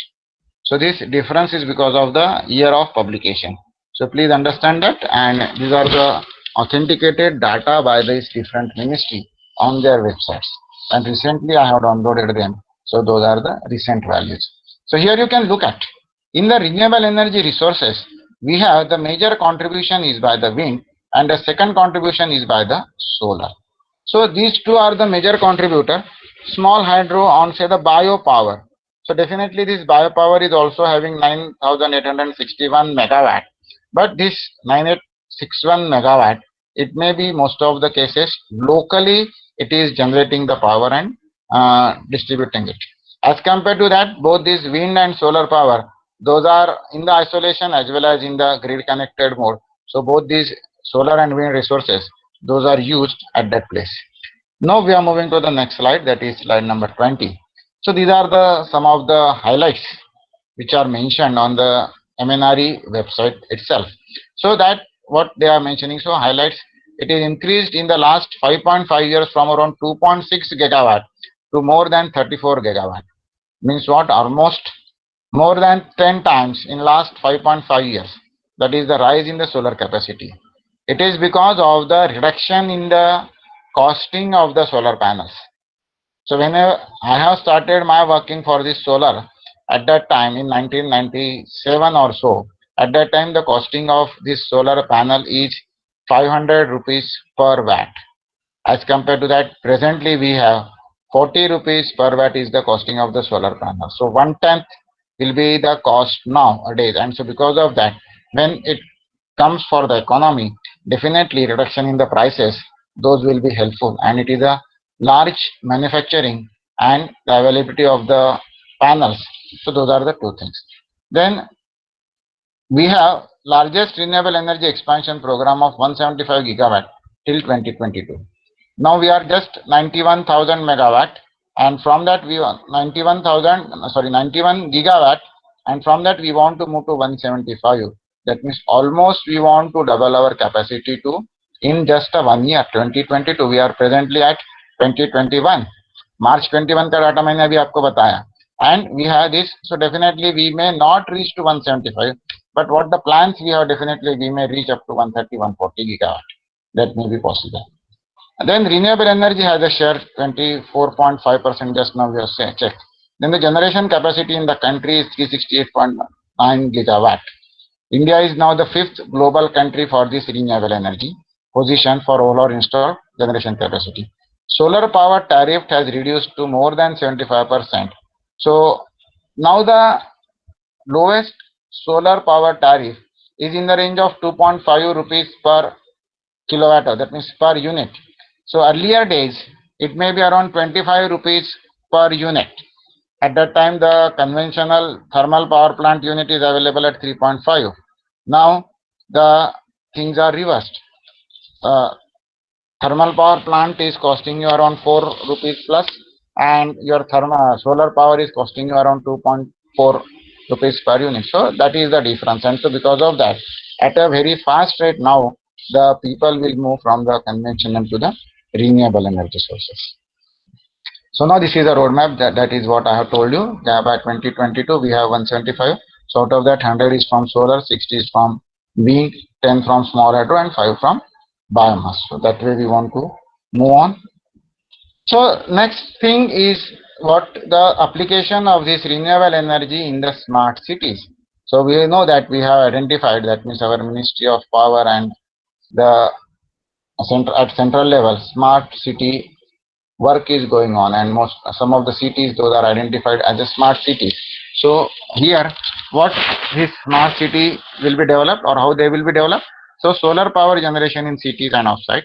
So this difference is because of the year of publication. So please understand that, and these are the authenticated data by this different ministry on their websites. And recently I have downloaded them. So those are the recent values. So here you can look at in the renewable energy resources, we have the major contribution is by the wind and the second contribution is by the solar. So these two are the major contributor. Small hydro on say the biopower. So definitely this biopower is also having 9,861 megawatt. But this 9861 megawatt, it may be most of the cases locally it is generating the power and distributing it. As compared to that, both this wind and solar power, those are in the isolation as well as in the grid connected mode. So both these solar and wind resources, those are used at that place. Now we are moving to the next slide, that is slide number 20. So these are the some of the highlights which are mentioned on the MNRE website itself. So that what they are mentioning, so highlights, it is increased in the last 5.5 years from around 2.6 gigawatt to more than 34 gigawatt. Means what? Almost more than 10 times in last 5.5 years. That is the rise in the solar capacity. It is because of the reduction in the costing of the solar panels. So whenever I have started my working for this solar, at that time in 1997 or so, at that time the costing of this solar panel is 500 rupees per watt. As compared to that, presently we have 40 rupees per watt is the costing of the solar panel. So 1/10 will be the cost nowadays, and so because of that, when it comes for the economy, definitely reduction in the prices, those will be helpful, and it is a large manufacturing and the availability of the panels. So those are the two things. Then we have largest renewable energy expansion program of 175 gigawatt till 2022. Now we are just 91,000 megawatt, and from that we want 91 gigawatt, and from that we want to move to 175. That means almost we want to double our capacity to in just a 1 year. 2022 we are presently at 2021. March 21 का data मैंने अभी आपको बताया, and we have this. So definitely we may not reach to 175, but what the plans we have, definitely we may reach up to 130, 140 gigawatt. That may be possible. Then renewable energy has a share 24.5%, just now we have checked. Then the generation capacity in the country is 368.9 gigawatt. India is now the 5th global country for this renewable energy position for all our installed generation capacity. Solar power tariff has reduced to more than 75%. So now the lowest solar power tariff is in the range of 2.5 rupees per kilowatt hour, that means per unit. So earlier days, it may be around 25 rupees per unit. At that time, the conventional thermal power plant unit is available at 3.5. Now, the things are reversed. Thermal power plant is costing you around 4 rupees plus, and your thermal solar power is costing you around 2.4 rupees per unit. So that is the difference. And so because of that, at a very fast rate now, the people will move from the conventional to the renewable energy sources. So now this is a roadmap. That is what I have told you. By 2022 we have 175. So out of that 100 is from solar, 60 is from wind, 10 from small hydro, and 5 from biomass. So that way we want to move on. So next thing is what the application of this renewable energy in the smart cities. So we know that we have identified, that means our Ministry of Power and the at central level, smart city work is going on, and some of the cities, those are identified as a smart cities. So here what this smart city will be developed, or how they will be developed. So solar power generation in cities and offsite,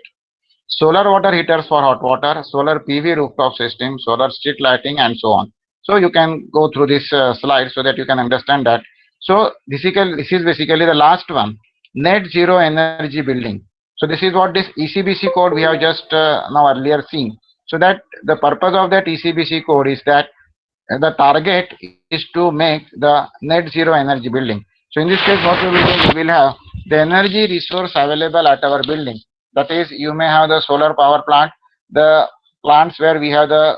solar water heaters for hot water, solar PV rooftop system, solar street lighting, and so on. So you can go through this slide so that you can understand that. So this is basically the last one, net zero energy building. So this is what this ECBC code we have just now earlier seen. So that the purpose of that ECBC code is that the target is to make the net zero energy building. So in this case, what we will do, we will have the energy resource available at our building. That is, you may have the solar power plant, the plants where we have the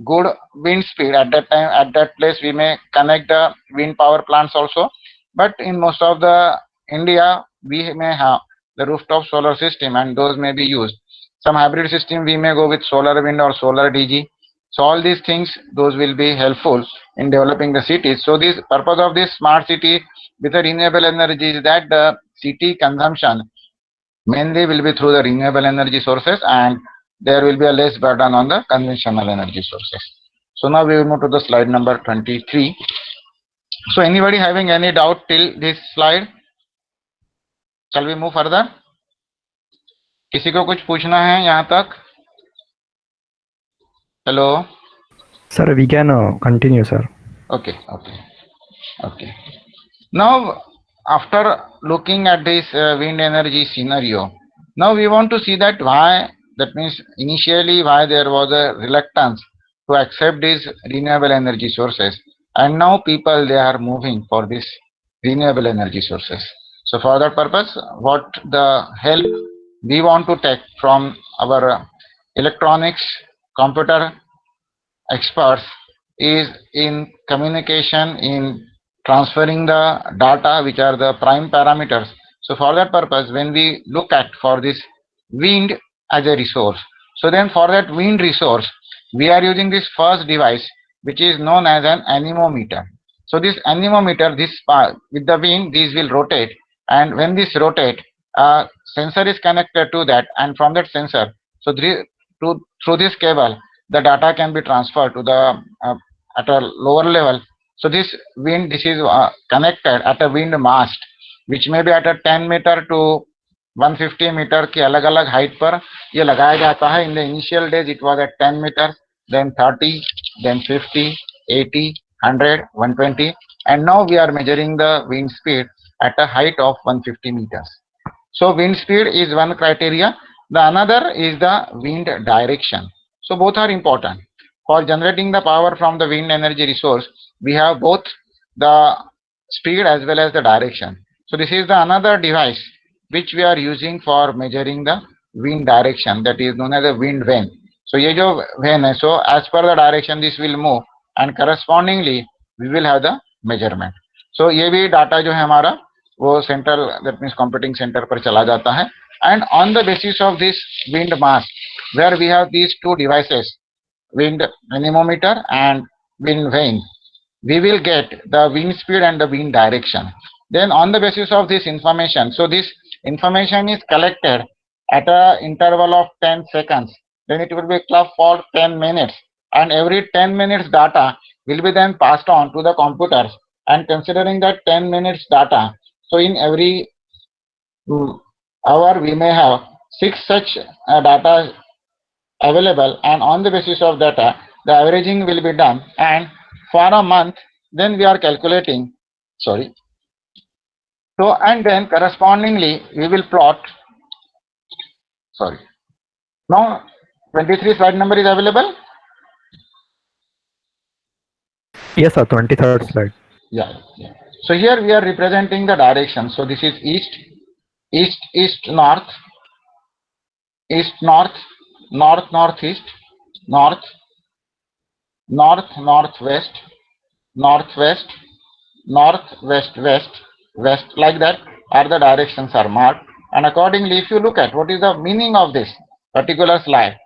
good wind speed. At that time, at that place, we may connect the wind power plants also. But in most of the India, we may have the rooftop solar system, and those may be used. Some hybrid system we may go with solar wind or solar DG. So all these things, those will be helpful in developing the cities. So this purpose of this smart city with the renewable energy is that the city consumption mainly will be through the renewable energy sources, and there will be a less burden on the conventional energy sources. So now we will move to the slide number 23. So anybody having any doubt till this slide? Shall we move further? किसी को कुछ पूछना है यहाँ तक? Hello. Sir, we can continue, sir. Okay. Now, after looking at this wind energy scenario, now we want to see that why, that means initially why there was a reluctance to accept these renewable energy sources, and now people, they are moving for this renewable energy sources. So for that purpose, what the help we want to take from our electronics, computer experts is in communication, in transferring the data, which are the prime parameters. So for that purpose, when we look at for this wind as a resource, so then for that wind resource, we are using this first device, which is known as an anemometer. So this anemometer, this with the wind, these will rotate, and when this rotate, a sensor is connected to that, and from that sensor, so through this cable, the data can be transferred to the at a lower level. So this wind, this is connected at a wind mast, which may be at a 10 meter to 150 meter की अलग अलग height पर ये लगाया जाता है. In the initial days it was at 10 meters, then 30, then 50, 80, 100, 120, and now we are measuring the wind speed at a height of 150 meters. So wind speed is one criteria. The another is the wind direction. So both are important. For generating the power from the wind energy resource, we have both the speed as well as the direction. So this is the another device which we are using for measuring the wind direction, that is known as a wind vane. So ये जो vane है, so as per the direction this will move, and correspondingly we will have the measurement. So ये भी data जो है हमारा वो central, that means computing center पर चला जाता है, and on the basis of this wind mass, where we have these two devices, wind anemometer and wind vane, we will get the wind speed and the wind direction. Then on the basis of this information, so this information is collected at a interval of 10 seconds. Then it will be clubbed for 10 minutes, and every 10 minutes data will be then passed on to the computers. And considering that 10 minutes data, so in every hour we may have 6 such data available, and on the basis of data the averaging will be done, and for a month then we are calculating, sorry, so and then correspondingly we will plot, sorry, now 23 slide number is available. Yes, sir. 23rd slide. Yeah. So here we are representing the direction. So this is east, east east north, east north, north northeast, north north northwest, northwest, north west west, west, like that are the directions are marked. And accordingly, if you look at what is the meaning of this particular slide,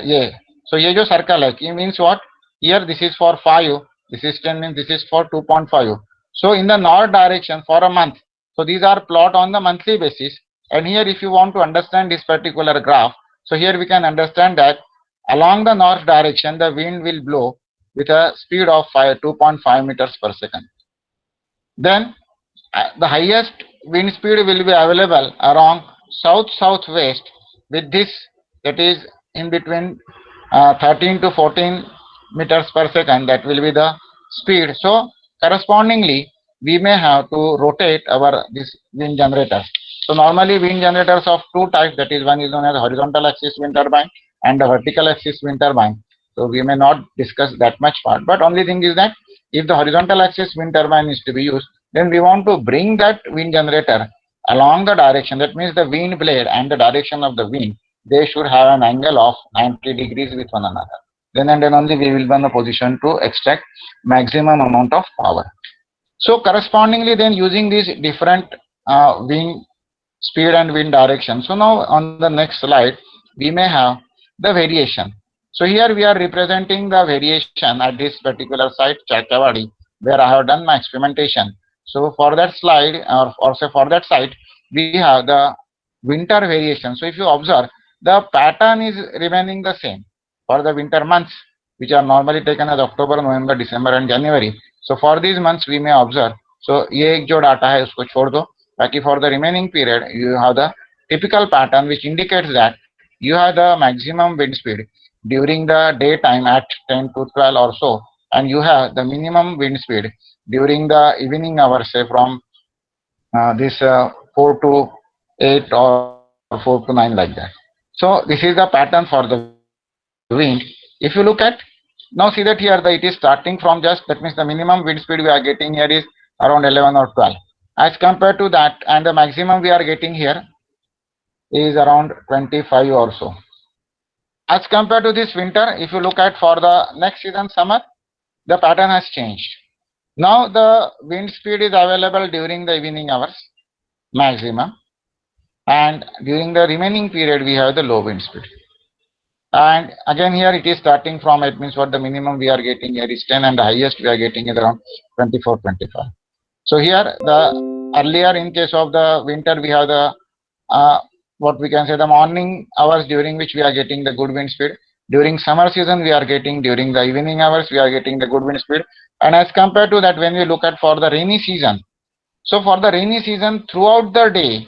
yeah, so ये जो circle है, it means what? Here this is for 5, this is 10, means this is for 2.5. So in the north direction for a month, so these are plot on the monthly basis. And here if you want to understand this particular graph, so here we can understand that along the north direction the wind will blow with a speed of 2.5 meters per second. Then the highest wind speed will be available around south southwest with this, that is in between 13 to 14 meters per second, that will be the speed. So correspondingly we may have to rotate our this wind generators. So normally wind generators of two types, that is one is known as horizontal axis wind turbine and the vertical axis wind turbine. So we may not discuss that much part, but only thing is that if the horizontal axis wind turbine is to be used, then we want to bring that wind generator along the direction, that means the wind blade and the direction of the wind, they should have an angle of 90 degrees with one another. Then and then only we will be in a position to extract maximum amount of power. So correspondingly then using these different wind speed and wind direction. So now on the next slide we may have the variation. So here we are representing the variation at this particular site Chakawadi, where I have done my experimentation. So for that slide or say for that site we have the winter variation. So if you observe, the pattern is remaining the same for the winter months, which are normally taken as October, November, December and January. So for these months we may observe, so ये एक जो data है उसको छोड़ दो, ताकि for the remaining period you have the typical pattern which indicates that you have the maximum wind speed during the daytime at 10 to 12 or so, and you have the minimum wind speed during the evening hours, say from this 4 to 8 or 4 to 9, like that. So this is the pattern for the wind. If you look at, now see that here it is starting from just, that means the minimum wind speed we are getting here is around 11 or 12 as compared to that, and the maximum we are getting here is around 25 or so. As compared to this winter, if you look at for the next season summer, the pattern has changed. Now the wind speed is available during the evening hours maximum, and during the remaining period we have the low wind speed. And again here it is starting from, it means what the minimum we are getting here is 10 and the highest we are getting is around 24, 25. So here the earlier in case of the winter we have the what we can say the morning hours during which we are getting the good wind speed. During summer season we are getting, during the evening hours we are getting the good wind speed. And as compared to that, when we look at for the rainy season, so for the rainy season throughout the day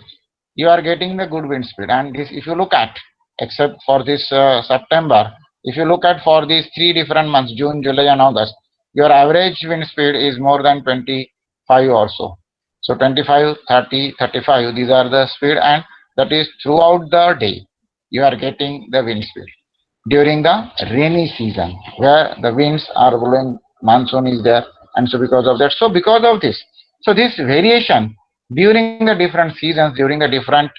you are getting the good wind speed. And this, if you look at, except for this September, if you look at for these three different months, June, July and August, your average wind speed is more than 25 or so. So 25, 30, 35, these are the speed, and that is throughout the day you are getting the wind speed. During the rainy season where the winds are blowing, monsoon is there, and so because of that, so because of this, so this variation during the different seasons, during the different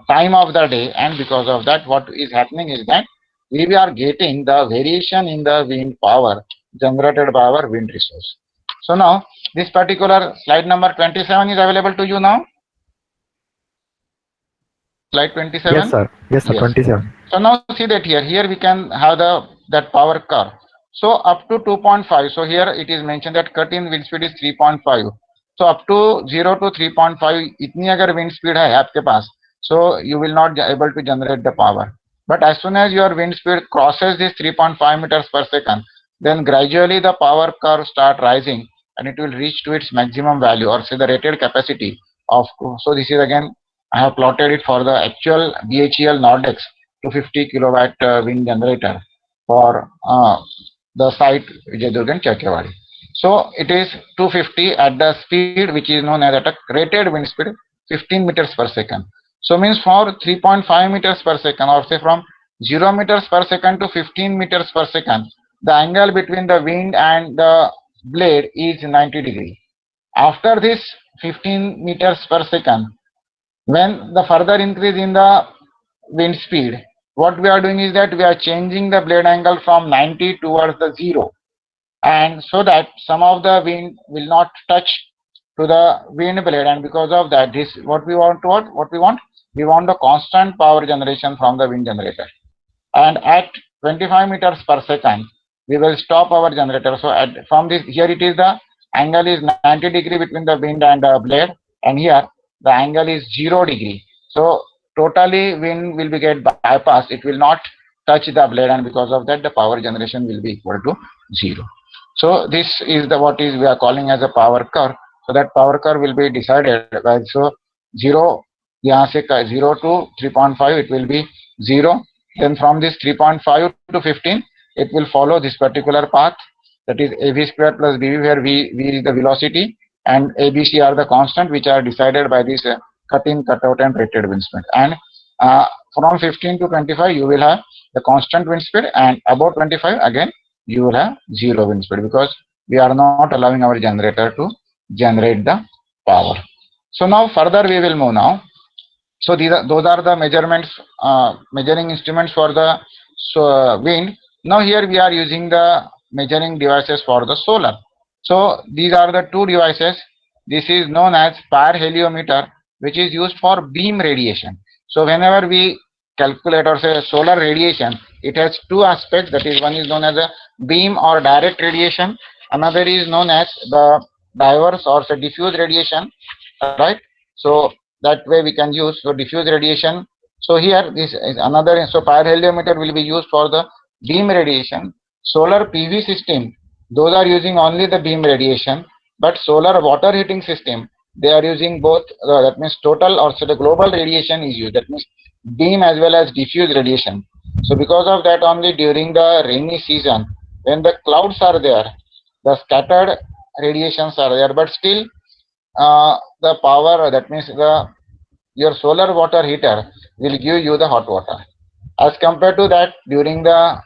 time of the day, and because of that what is happening is that we are getting the variation in the wind power generated by our wind resource. So now this particular slide number 27 is available to you now. Slide 27. Yes, sir. Yes, sir. Yes. 27. So now see that here we can have that power curve. So up to 2.5. So here it is mentioned that cut in wind speed is 3.5. So up to 0 to 3.5 इतनी अगर wind speed है आपके पास, so you will not be able to generate the power. But as soon as your wind speed crosses this 3.5 meters per second, then gradually the power curve start rising and it will reach to its maximum value, or say the rated capacity of. So this is again I have plotted it for the actual BHEL Nordex 250 kilowatt wind generator for the site Vijaydurg and Chakewadi. So it is 250 at the speed which is known as at a rated wind speed 15 meters per second. So means for 3.5 meters per second, or say from 0 meters per second to 15 meters per second, the angle between the wind and the blade is 90 degree. After this 15 meters per second, When the further increase in the wind speed, what we are doing is that we are changing the blade angle from 90 towards the 0, and so that some of the wind will not touch to the wind blade, and because of that, this what we want, we want the constant power generation from the wind generator. And at 25 meters per second, we will stop our generator. So from this, here it is, the angle is 90 degree between the wind and the blade, and here the angle is 0 degree. So totally wind will be get bypassed, it will not touch the blade, and because of that the power generation will be equal to 0. So this is the what is we are calling as a power curve. So that power curve will be decided by, so 0, यहाँ से 0 to 3.5 it will be 0. Then from this 3.5 to 15, it will follow this particular path, that is AV square plus BV, where V is the velocity and ABC are the constant which are decided by this cut in, cut out and rated wind speed. And from 15 to 25 you will have the constant wind speed, and above 25 again you will have 0 wind speed, because we are not allowing our generator to generate the power. So now further we will move now. So those are the measurements, measuring instruments for the wind. Now here we are using the measuring devices for the solar. So these are the two devices. This is known as pyrheliometer, which is used for beam radiation. So whenever we calculate or say solar radiation, it has two aspects. That is, one is known as a beam or direct radiation. Another is known as the diverse or say diffuse radiation, right? So that way we can use for diffuse radiation. So here this is another. So pyrheliometer will be used for the beam radiation. Solar PV system, those are using only the beam radiation, but solar water heating system, they are using both, that means total or so the global radiation is used, that means beam as well as diffuse radiation. So because of that only, during the rainy season, when the clouds are there, the scattered radiations are there, but still the power, that means the your solar water heater will give you the hot water. As compared to that, during the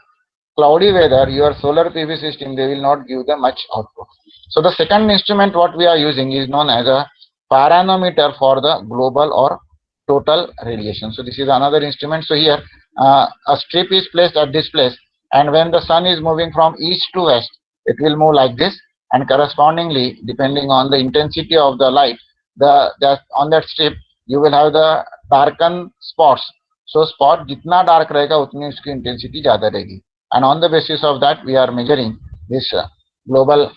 cloudy weather, your solar PV system, they will not give the much output. So the second instrument what we are using is known as a pyranometer for the global or total radiation. So this is another instrument. So here a strip is placed at this place, and when the sun is moving from east to west, it will move like this, and correspondingly, depending on the intensity of the light, the on that strip you will have the darken spots. So spot जितना dark रहेगा उतनी उसकी intensity ज़्यादा रहेगी, and on the basis of that we are measuring this global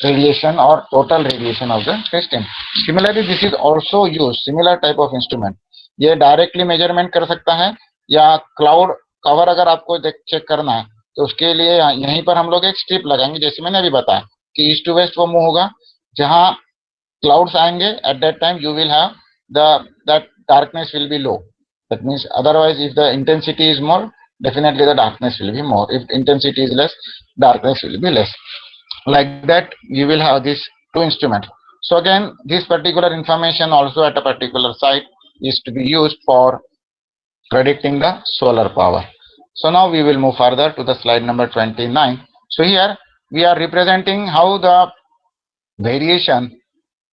radiation or total radiation of the system. Similarly, this is also used, similar type of instrument, ये directly measurement कर सकता है, या क्लाउड कवर अगर आपको check करना है तो उसके लिए यहीं पर हम लोग एक स्ट्रिप लगाएंगे, जैसे मैंने अभी बताया कि ईस्ट टू वेस्ट वो मूव होगा, जहां clouds आएंगे at that time you will have that darkness will be low. That means otherwise if the intensity is more, definitely the darkness will be more. If intensity is less, darkness will be less. Like that you will have these two instruments. So again, this particular information also at a particular site is to be used for predicting the solar power. So now we will move further to the slide number 29. So here we are representing how the variation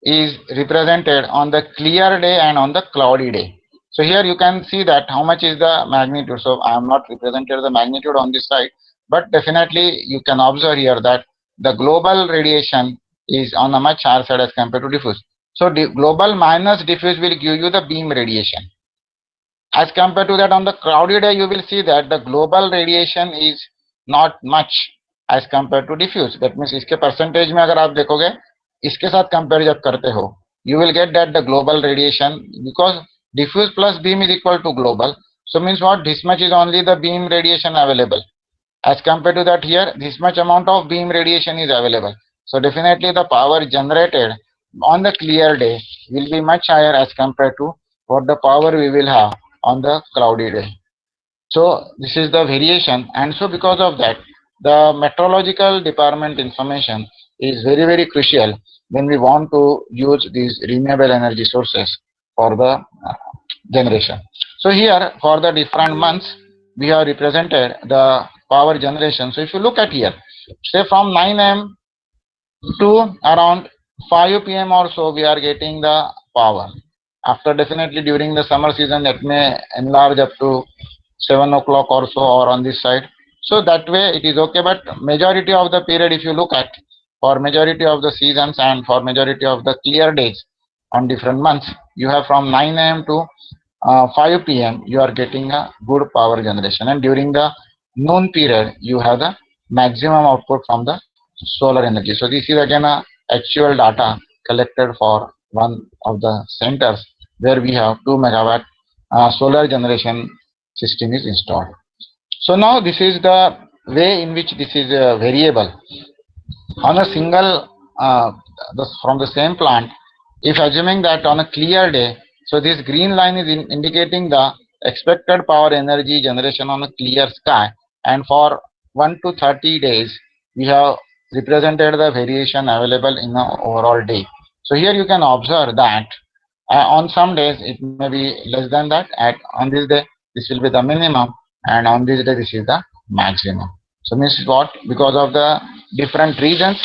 is represented on the clear day and on the cloudy day. So here you can see that how much is the magnitude. So I am not represented the magnitude on this side, but definitely you can observe here that the global radiation is on a much higher side as compared to diffuse. So the global minus diffuse will give you the beam radiation. As compared to that, on the cloudy day you will see that the global radiation is not much as compared to diffuse. That means इसके percentage में अगर आप देखोगे, इसके साथ compare जब करते हो, you will get that the global radiation, because diffuse plus beam is equal to global. So means what, this much is only the beam radiation available. As compared to that, here this much amount of beam radiation is available. So definitely the power generated on the clear day will be much higher as compared to what the power we will have on the cloudy day. So this is the variation, and so because of that, the meteorological department information is very, very crucial when we want to use these renewable energy sources for the generation. So here for the different months we have represented the power generation. So if you look at here, say from 9 a.m. to around 5 p.m. or so we are getting the power, After definitely during the summer season, it may enlarge up to 7 o'clock or so, or on this side. So that way it is okay. But majority of the period, if you look at, for majority of the seasons and for majority of the clear days on different months, you have from 9 a.m. to 5 p.m. you are getting a good power generation, and during the noon period you have the maximum output from the solar energy. So this is again a actual data collected for one of the centers where we have 2 megawatt solar generation system is installed. So now this is the way in which this is variable on a single from the same plant. If assuming that on a clear day, so this green line is indicating the expected power energy generation on a clear sky, and for 1 to 30 days we have represented the variation available in the overall day. So here you can observe that on some days it may be less than that, on this day this will be the minimum, and on this day this is the maximum. So means what, because of the different regions,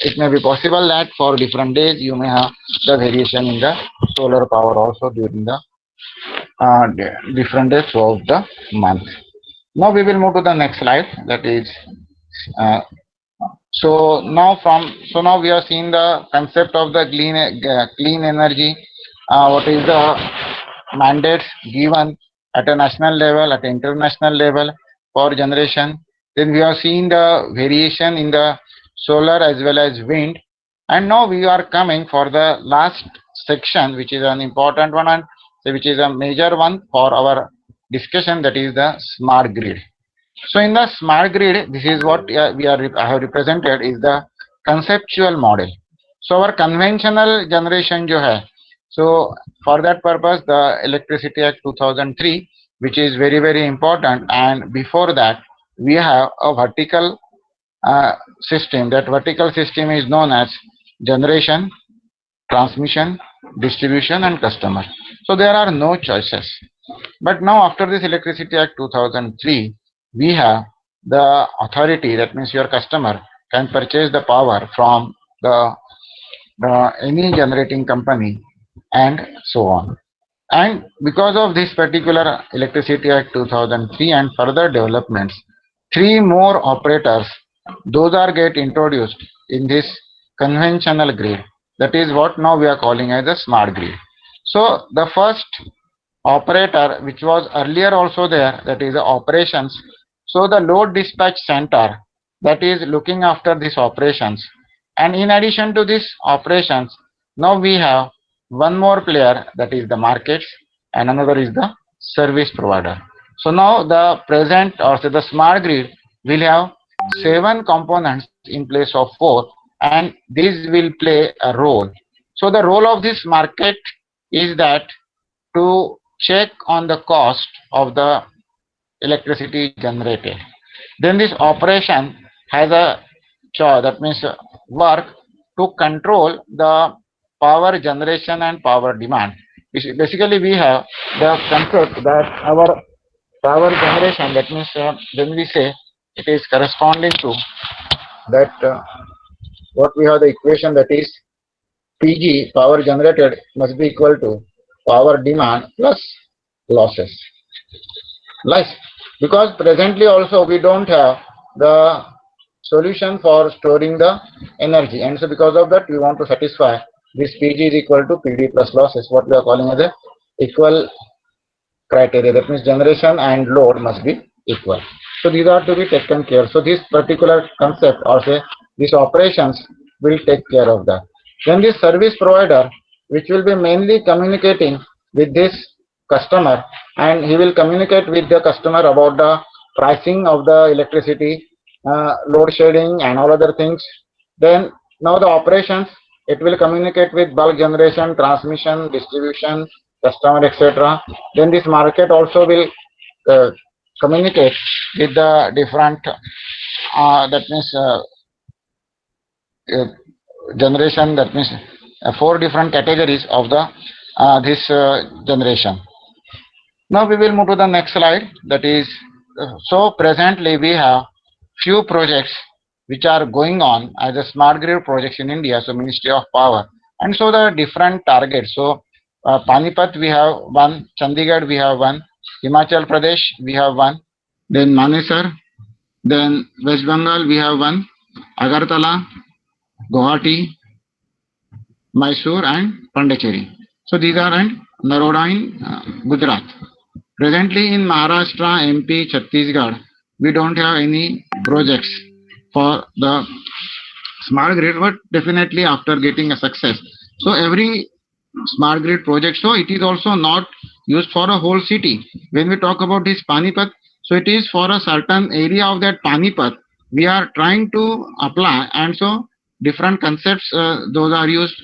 it may be possible that for different days you may have the variation in the solar power also during the different days throughout the month. Now we will move to the next slide, that is uh, so now we are seeing the concept of the clean energy. What is the mandates given at a national level, at international level for generation? Then we are seeing the variation in the solar as well as wind, and now we are coming for the last section, which is an important one, and which is a major one for our discussion, that is the smart grid. So in the smart grid, this is what I have represented is the conceptual model. So our conventional generation jo hai, so for that purpose the Electricity Act 2003, which is very important, and before that we have a vertical system. That vertical system is known as generation, transmission, distribution and customer. So there are no choices. But now after this Electricity Act 2003, we have the authority, that means your customer can purchase the power from any generating company and so on. And because of this particular Electricity Act 2003 and further developments, three more operators, those are get introduced in this conventional grid. That is what now we are calling as a smart grid. So the first operator, which was earlier also there, that is the operations. So the load dispatch center, that is looking after these operations, and in addition to these operations, now we have one more player, that is the markets, and another is the service provider. So now the present, or say the smart grid, will have 7 components in place of 4, and these will play a role. So the role of this market is that to check on the cost of the electricity generated. Then this operation has a that means work to control the power generation and power demand. Basically, we have the concept that our power generation, that means when we say it is corresponding to that what we have the equation, that is PG, power generated, must be equal to power demand plus losses. Less, because presently also we don't have the solution for storing the energy, and so because of that we want to satisfy this PG is equal to PD plus losses, what we are calling as a equal criteria. That means generation and load must be equal. So these are to be taken care. So this particular concept, or say these operations, will take care of that. Then this service provider, which will be mainly communicating with this customer, and he will communicate with the customer about the pricing of the electricity, load shedding and all other things. Then now the operations, it will communicate with bulk generation, transmission, distribution, customer, etc. Then this market also will uh, communicate with the different that means uh, generation, that means 4 different categories of the this generation. Now we will move to the next slide, that is so presently we have few projects which are going on as a smart grid projects in India, so Ministry of Power, and so the different targets. So Panipat we have one, Chandigarh we have one, Himachal Pradesh we have one, then Manesar, then West Bengal we have one, Agartala, Guwahati, Mysore and Pondicherry. So these are and Naroda in Gujarat. Presently in Maharashtra, MP, Chhattisgarh, we don't have any projects for the smart grid, but definitely after getting a success. So every smart grid project, so it is also not used for a whole city. When we talk about this Panipat, so it is for a certain area of that Panipat we are trying to apply, and so different concepts those are used.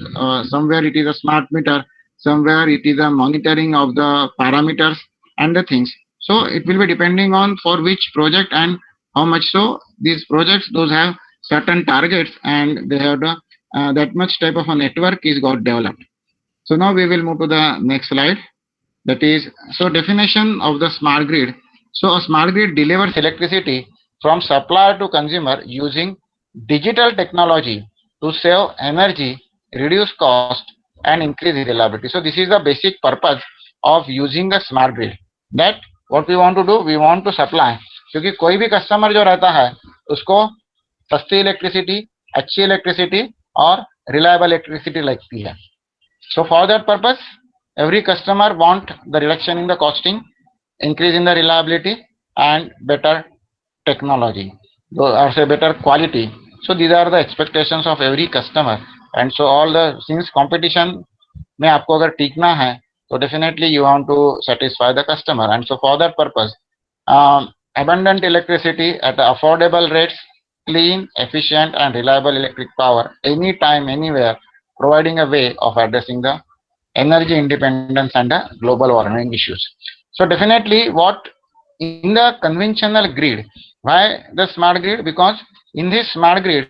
Somewhere it is a smart meter, somewhere it is a monitoring of the parameters and the things. So it will be depending on for which project and how much. So these projects those have certain targets, and they have the that much type of a network is got developed. So now we will move to the next slide. That is, so definition of the smart grid. So a smart grid delivers electricity from supplier to consumer using digital technology to save energy, reduce cost, and increase reliability. So this is the basic purpose of using the smart grid. That what we want to do, we want to supply. क्योंकि कोई भी customer जो रहता है उसको सस्ती electricity, अच्छी electricity और रिलायबल इलेक्ट्रिसिटी लगती है. So for that purpose, every customer want the reduction in the costing, increase in the reliability, and better technology, or say better quality. So these are the expectations of every customer. And so all the since competition में आपको अगर टीकना है, so definitely you want to satisfy the customer. And so for that purpose, abundant electricity at affordable rates, clean, efficient, and reliable electric power anytime, anywhere, providing a way of addressing the energy independence and the global warming issues. So definitely what in the conventional grid, why the smart grid? Because in this smart grid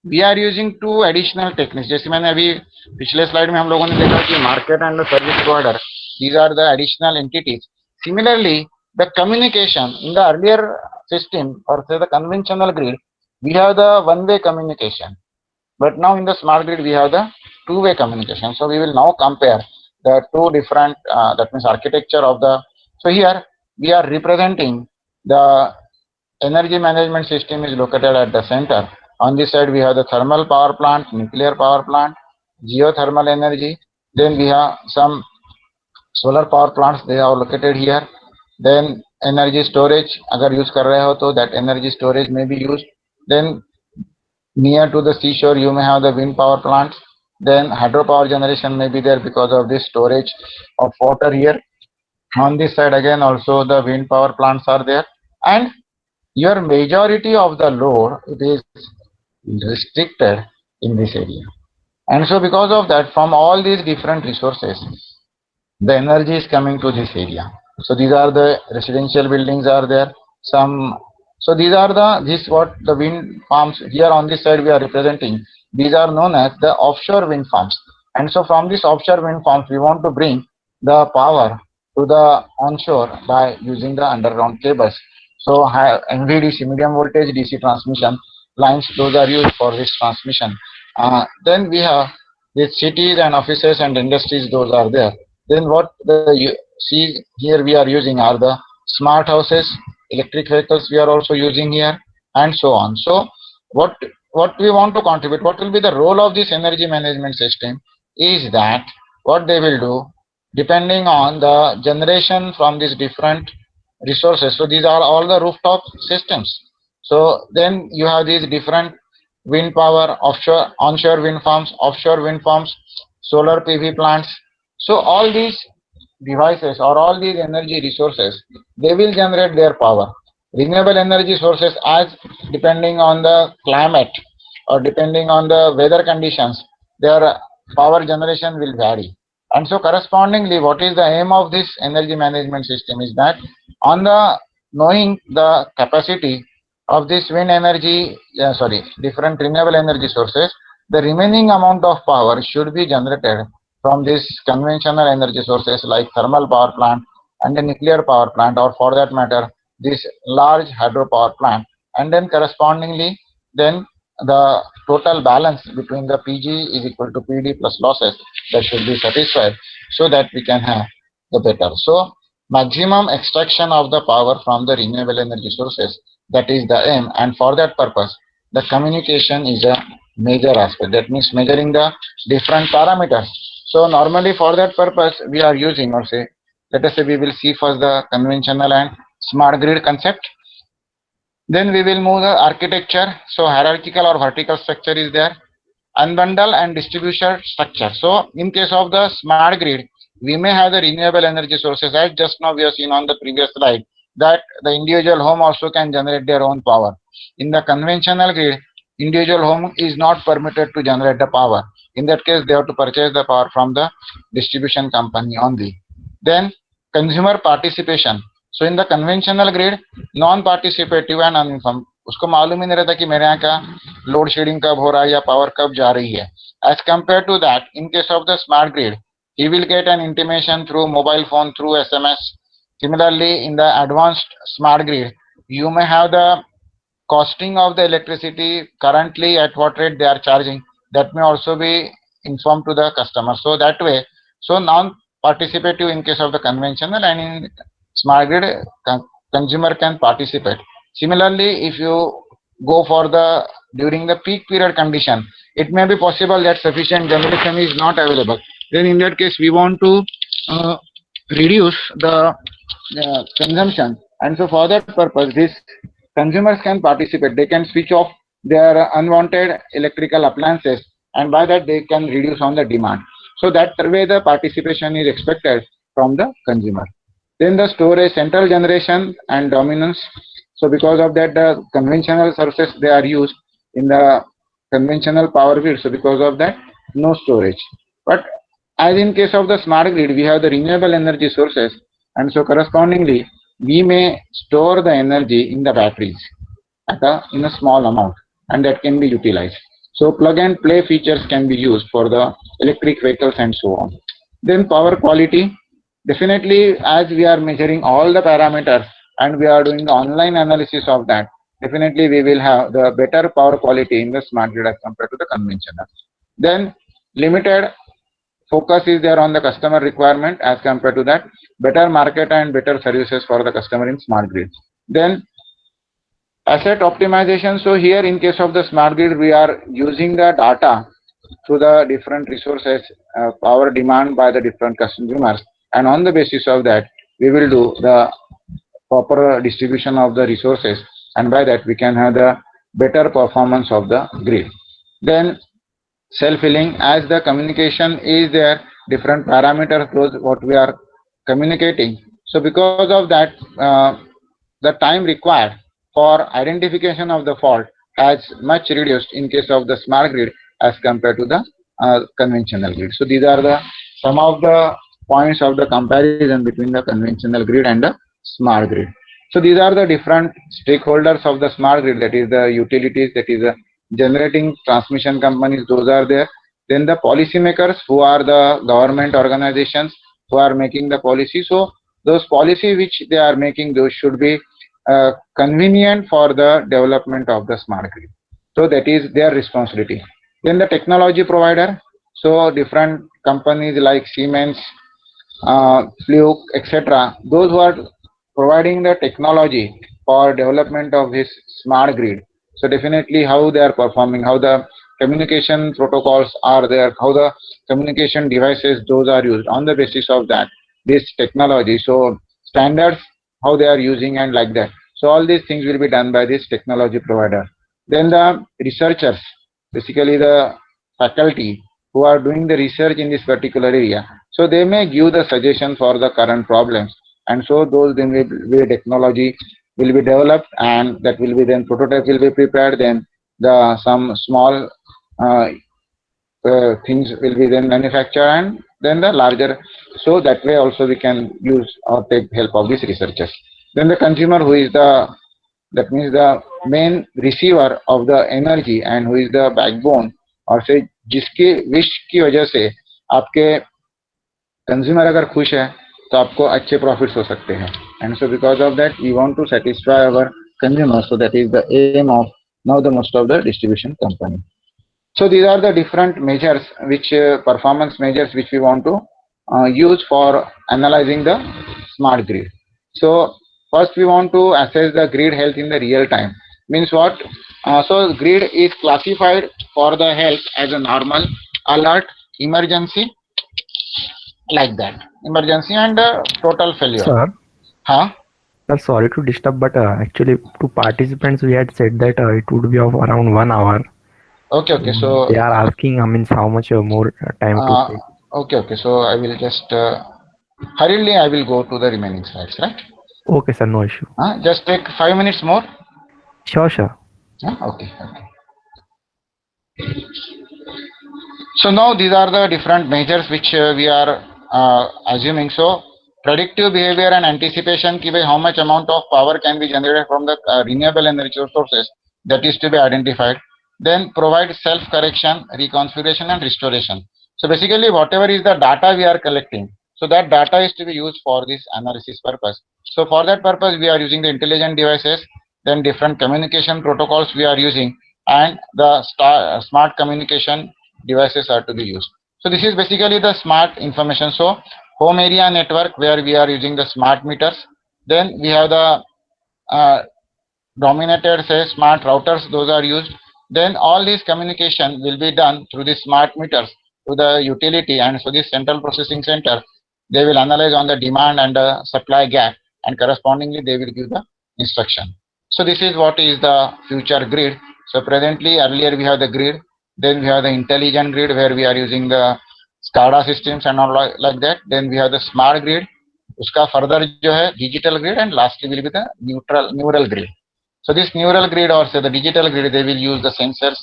we are using two additional techniques. जैसे मैंने अभी पिछले slide में हम लोगों ने देखा कि market and service provider, these are the additional entities. Similarly, the communication in the earlier system or say the conventional grid, we have the one-way communication. But now in the smart grid, we have the two-way communication. So we will now compare the two different, that means architecture of the. So here we are representing the energy management system is located at the center. On this side, we have the thermal power plant, nuclear power plant, geothermal energy. Then we have some solar power plants. They are located here. Then energy storage. अगर use कर रहे हो तो that energy storage may be used. Then near to the seashore you may have the wind power plants. Then hydropower generation may be there because of this storage of water here. On this side again also the wind power plants are there, and your majority of the load it is restricted in this area. And so because of that, from all these different resources, the energy is coming to this area. So these are the residential buildings are there. Some, so these are the, this what the wind farms here on this side we are representing. These are known as the offshore wind farms. And so from this offshore wind farms, we want to bring the power to the onshore by using the underground cables. So MVDC, medium voltage DC transmission lines, those are used for this transmission. Then we have the cities and offices and industries, those are there. Then what you see here we are using are the smart houses, electric vehicles we are also using here, and so on. So what we want to contribute, what will be the role of this energy management system is that what they will do depending on the generation from these different resources. So these are all the rooftop systems. So then you have these different wind power, offshore, onshore wind farms, offshore wind farms, solar PV plants. So all these devices or all these energy resources, they will generate their power. Renewable energy sources, as depending on the climate or depending on the weather conditions, their power generation will vary. And so correspondingly, what is the aim of this energy management system is that on the knowing the capacity of this wind energy, different renewable energy sources, the remaining amount of power should be generated from this conventional energy sources like thermal power plant and the nuclear power plant, or for that matter, this large hydropower plant. And then correspondingly, then the total balance between the PG is equal to PD plus losses that should be satisfied so that we can have the better. So maximum extraction of the power from the renewable energy sources, that is the aim, and for that purpose the communication is a major aspect. That means measuring the different parameters. So normally for that purpose we are using, or say, let us say we will see first the conventional and smart grid concept. Then we will move the architecture. So hierarchical or vertical structure is there. Unbundle and distribution structure. So in case of the smart grid, we may have the renewable energy sources, as just now we have seen on the previous slide, that the individual home also can generate their own power. In the conventional grid, individual home is not permitted to generate the power. In that case, they have to purchase the power from the distribution company only. Then consumer participation. So in the conventional grid, non participative and uninform, उसको मालूम ही नहीं रहता कि मेरे यहाँ का load shedding कब हो रहा है या पावर कब जा रही है. As compare to that, in case of the smart grid, he will get an intimation through mobile phone, through SMS. Similarly, in the advanced smart grid, you may have the costing of the electricity currently at what rate they are charging. That may also be informed to the customer. So that way, so non-participative in case of the conventional, and in smart grid, consumer can participate. Similarly, if you go for the during the peak period condition, it may be possible that sufficient generation is not available. Then in that case, we want to reduce the consumption, and so for that purpose, these consumers can participate. They can switch off their unwanted electrical appliances, and by that they can reduce on the demand. So that way the participation is expected from the consumer. Then the storage, central generation and dominance. So because of that, the conventional sources they are used in the conventional power grid. So because of that, no storage. But as in case of the smart grid, we have the renewable energy sources, and so correspondingly, we may store the energy in the batteries in a small amount, and that can be utilized. So plug and play features can be used for the electric vehicles and so on. Then power quality. Definitely, as we are measuring all the parameters and we are doing the online analysis of that, definitely we will have the better power quality in the smart grid as compared to the conventional. Then limited focus is there on the customer requirement as compared to that, better market and better services for the customer in smart grid. Then asset optimization. So here in case of the smart grid, we are using the data through the different resources, power demand by the different consumers, and on the basis of that we will do the proper distribution of the resources, and by that we can have the better performance of the grid. Then self-healing, as the communication is there, different parameters those what we are communicating. So because of that, the time required for identification of the fault has much reduced in case of the smart grid as compared to the conventional grid. So these are the some of the points of the comparison between the conventional grid and the smart grid. So these are the different stakeholders of the smart grid, that is the utilities, that is the generating transmission companies, those are there. Then the policymakers, who are the government organizations who are making the policy. So those policy which they are making, those should be convenient for the development of the smart grid. So that is their responsibility. Then the technology provider. So different companies like Siemens, Fluke, etc. Those who are providing the technology for development of this smart grid. So definitely how they are performing, how the communication protocols are there, how the communication devices those are used. On the basis of that, this technology, so standards, how they are using and like that. So all these things will be done by this technology provider. Then the researchers, basically the faculty who are doing the research in this particular area. So they may give the suggestion for the current problems, and so those then will technology will be developed, and that will be then prototype will be prepared. Then the some small things will be then manufactured, and then the larger. So that way also we can use or take help of these researchers. Then the consumer, who is the, that means the main receiver of the energy and who is the backbone, और से जिसकी wish की वजह से आपके consumer अगर खुश है तो आपको अच्छे प्रॉफिट्स हो सकते हैं. And so because of that we want to satisfy our consumer, so that is the aim of now the most of the distribution company. So these are the different measures which performance measures which we want to use for analyzing the smart grid. So first we want to assess the grid health in the real time. Means what? So grid is classified for the health as a normal, alert, emergency, like that. Emergency and total failure. Sir, Huh? sir, sorry to disturb, but actually to participants we had said that it would be of around 1 hour. Okay, okay. So They are asking, I mean, how much more time to uh, take. okay, okay. So I will just hurriedly I will go to the remaining slides, right? Okay, sir, no issue. Just take 5 minutes more. Sure, sure. Okay, okay. So now these are the different measures which we are assuming. So predictive behavior and anticipation, ki bhai how much amount of power can be generated from the renewable energy sources, that is to be identified. Then provide self-correction, reconfiguration and restoration. So basically whatever is the data we are collecting, so that data is to be used for this analysis purpose. So for that purpose we are using the intelligent devices, then different communication protocols we are using, and the smart communication devices are to be used. So this is basically the smart information. So home area network where we are using the smart meters. Then we have the uh, dominated say smart routers, those are used. Then all this communication will be done through the smart meters to the utility, and so this central processing center, they will analyze on the demand and the supply gap, and correspondingly they will give the instruction. So this is what is the future grid. So presently earlier we have the grid, then we have the intelligent grid where we are using the SCADA systems and all like that. Then we have the smart grid, uska further जो है digital grid, and lastly will be the neural grid. So this neural grid or say the digital grid, they will use the sensors,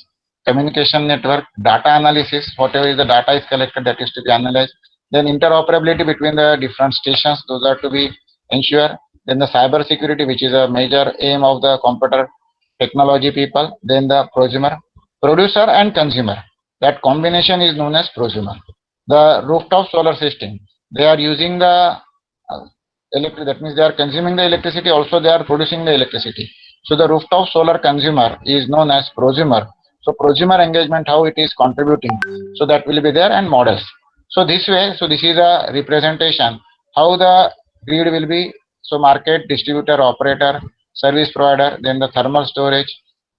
communication network, data analysis, whatever is the data is collected that is to be analyzed. Then interoperability between the different stations, those are to be ensured. Then the cyber security, which is a major aim of the computer technology people. Then the prosumer, producer and consumer. That combination is known as prosumer. The rooftop solar system, they are using the electric, that means they are consuming the electricity, also they are producing the electricity. So the rooftop solar consumer is known as prosumer. So prosumer engagement, how it is contributing, so that will be there, and models. So this way, so this is a representation how the grid will be. So market, distributor, operator, service provider, then the thermal storage,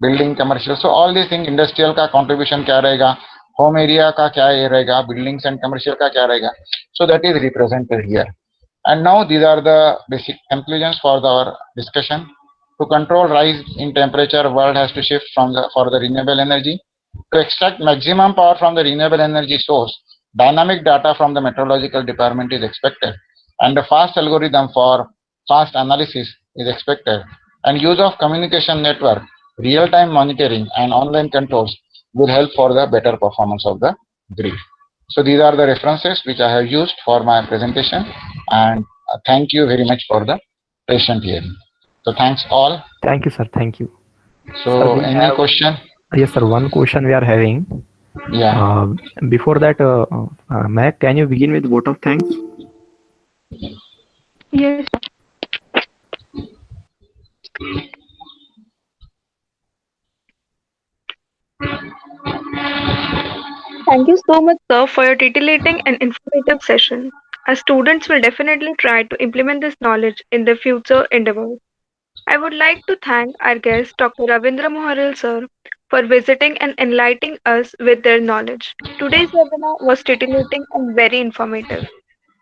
building, commercial. So all these things, industrial का contribution क्या रहेगा, home area का क्या रहेगा, buildings and commercial का क्या रहेगा. So that is represented here. And now these are the basic conclusions for our discussion. To control rise in temperature, world has to shift from the for the renewable energy. To extract maximum power from the renewable energy source, dynamic data from the meteorological department is expected, and a fast algorithm for fast analysis is expected. And use of communication network, real-time monitoring, and online controls will help for the better performance of the grid. So these are the references which I have used for my presentation, and thank you very much for the patient hearing. So thanks all. Thank you, sir. Thank you. Sir, So we any have, question? yes, sir, one question we are having. Yeah. Before that, Mac, can you begin with vote of thanks? Yes. Thank you so much, sir, for your titillating and informative session. Our students will definitely try to implement this knowledge in their future endeavors. I would like to thank our guest, Dr. Ravindra Moharil, sir, for visiting and enlightening us with their knowledge. Today's webinar was titillating and very informative.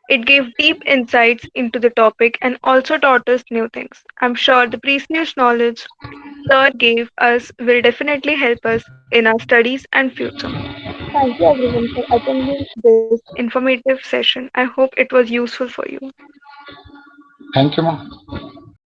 It gave deep insights into the topic and also taught us new things. I'm sure the precious knowledge Sir gave us will definitely help us in our studies and future. Thank you everyone for attending this informative session. I hope it was useful for you. Thank you, ma'am.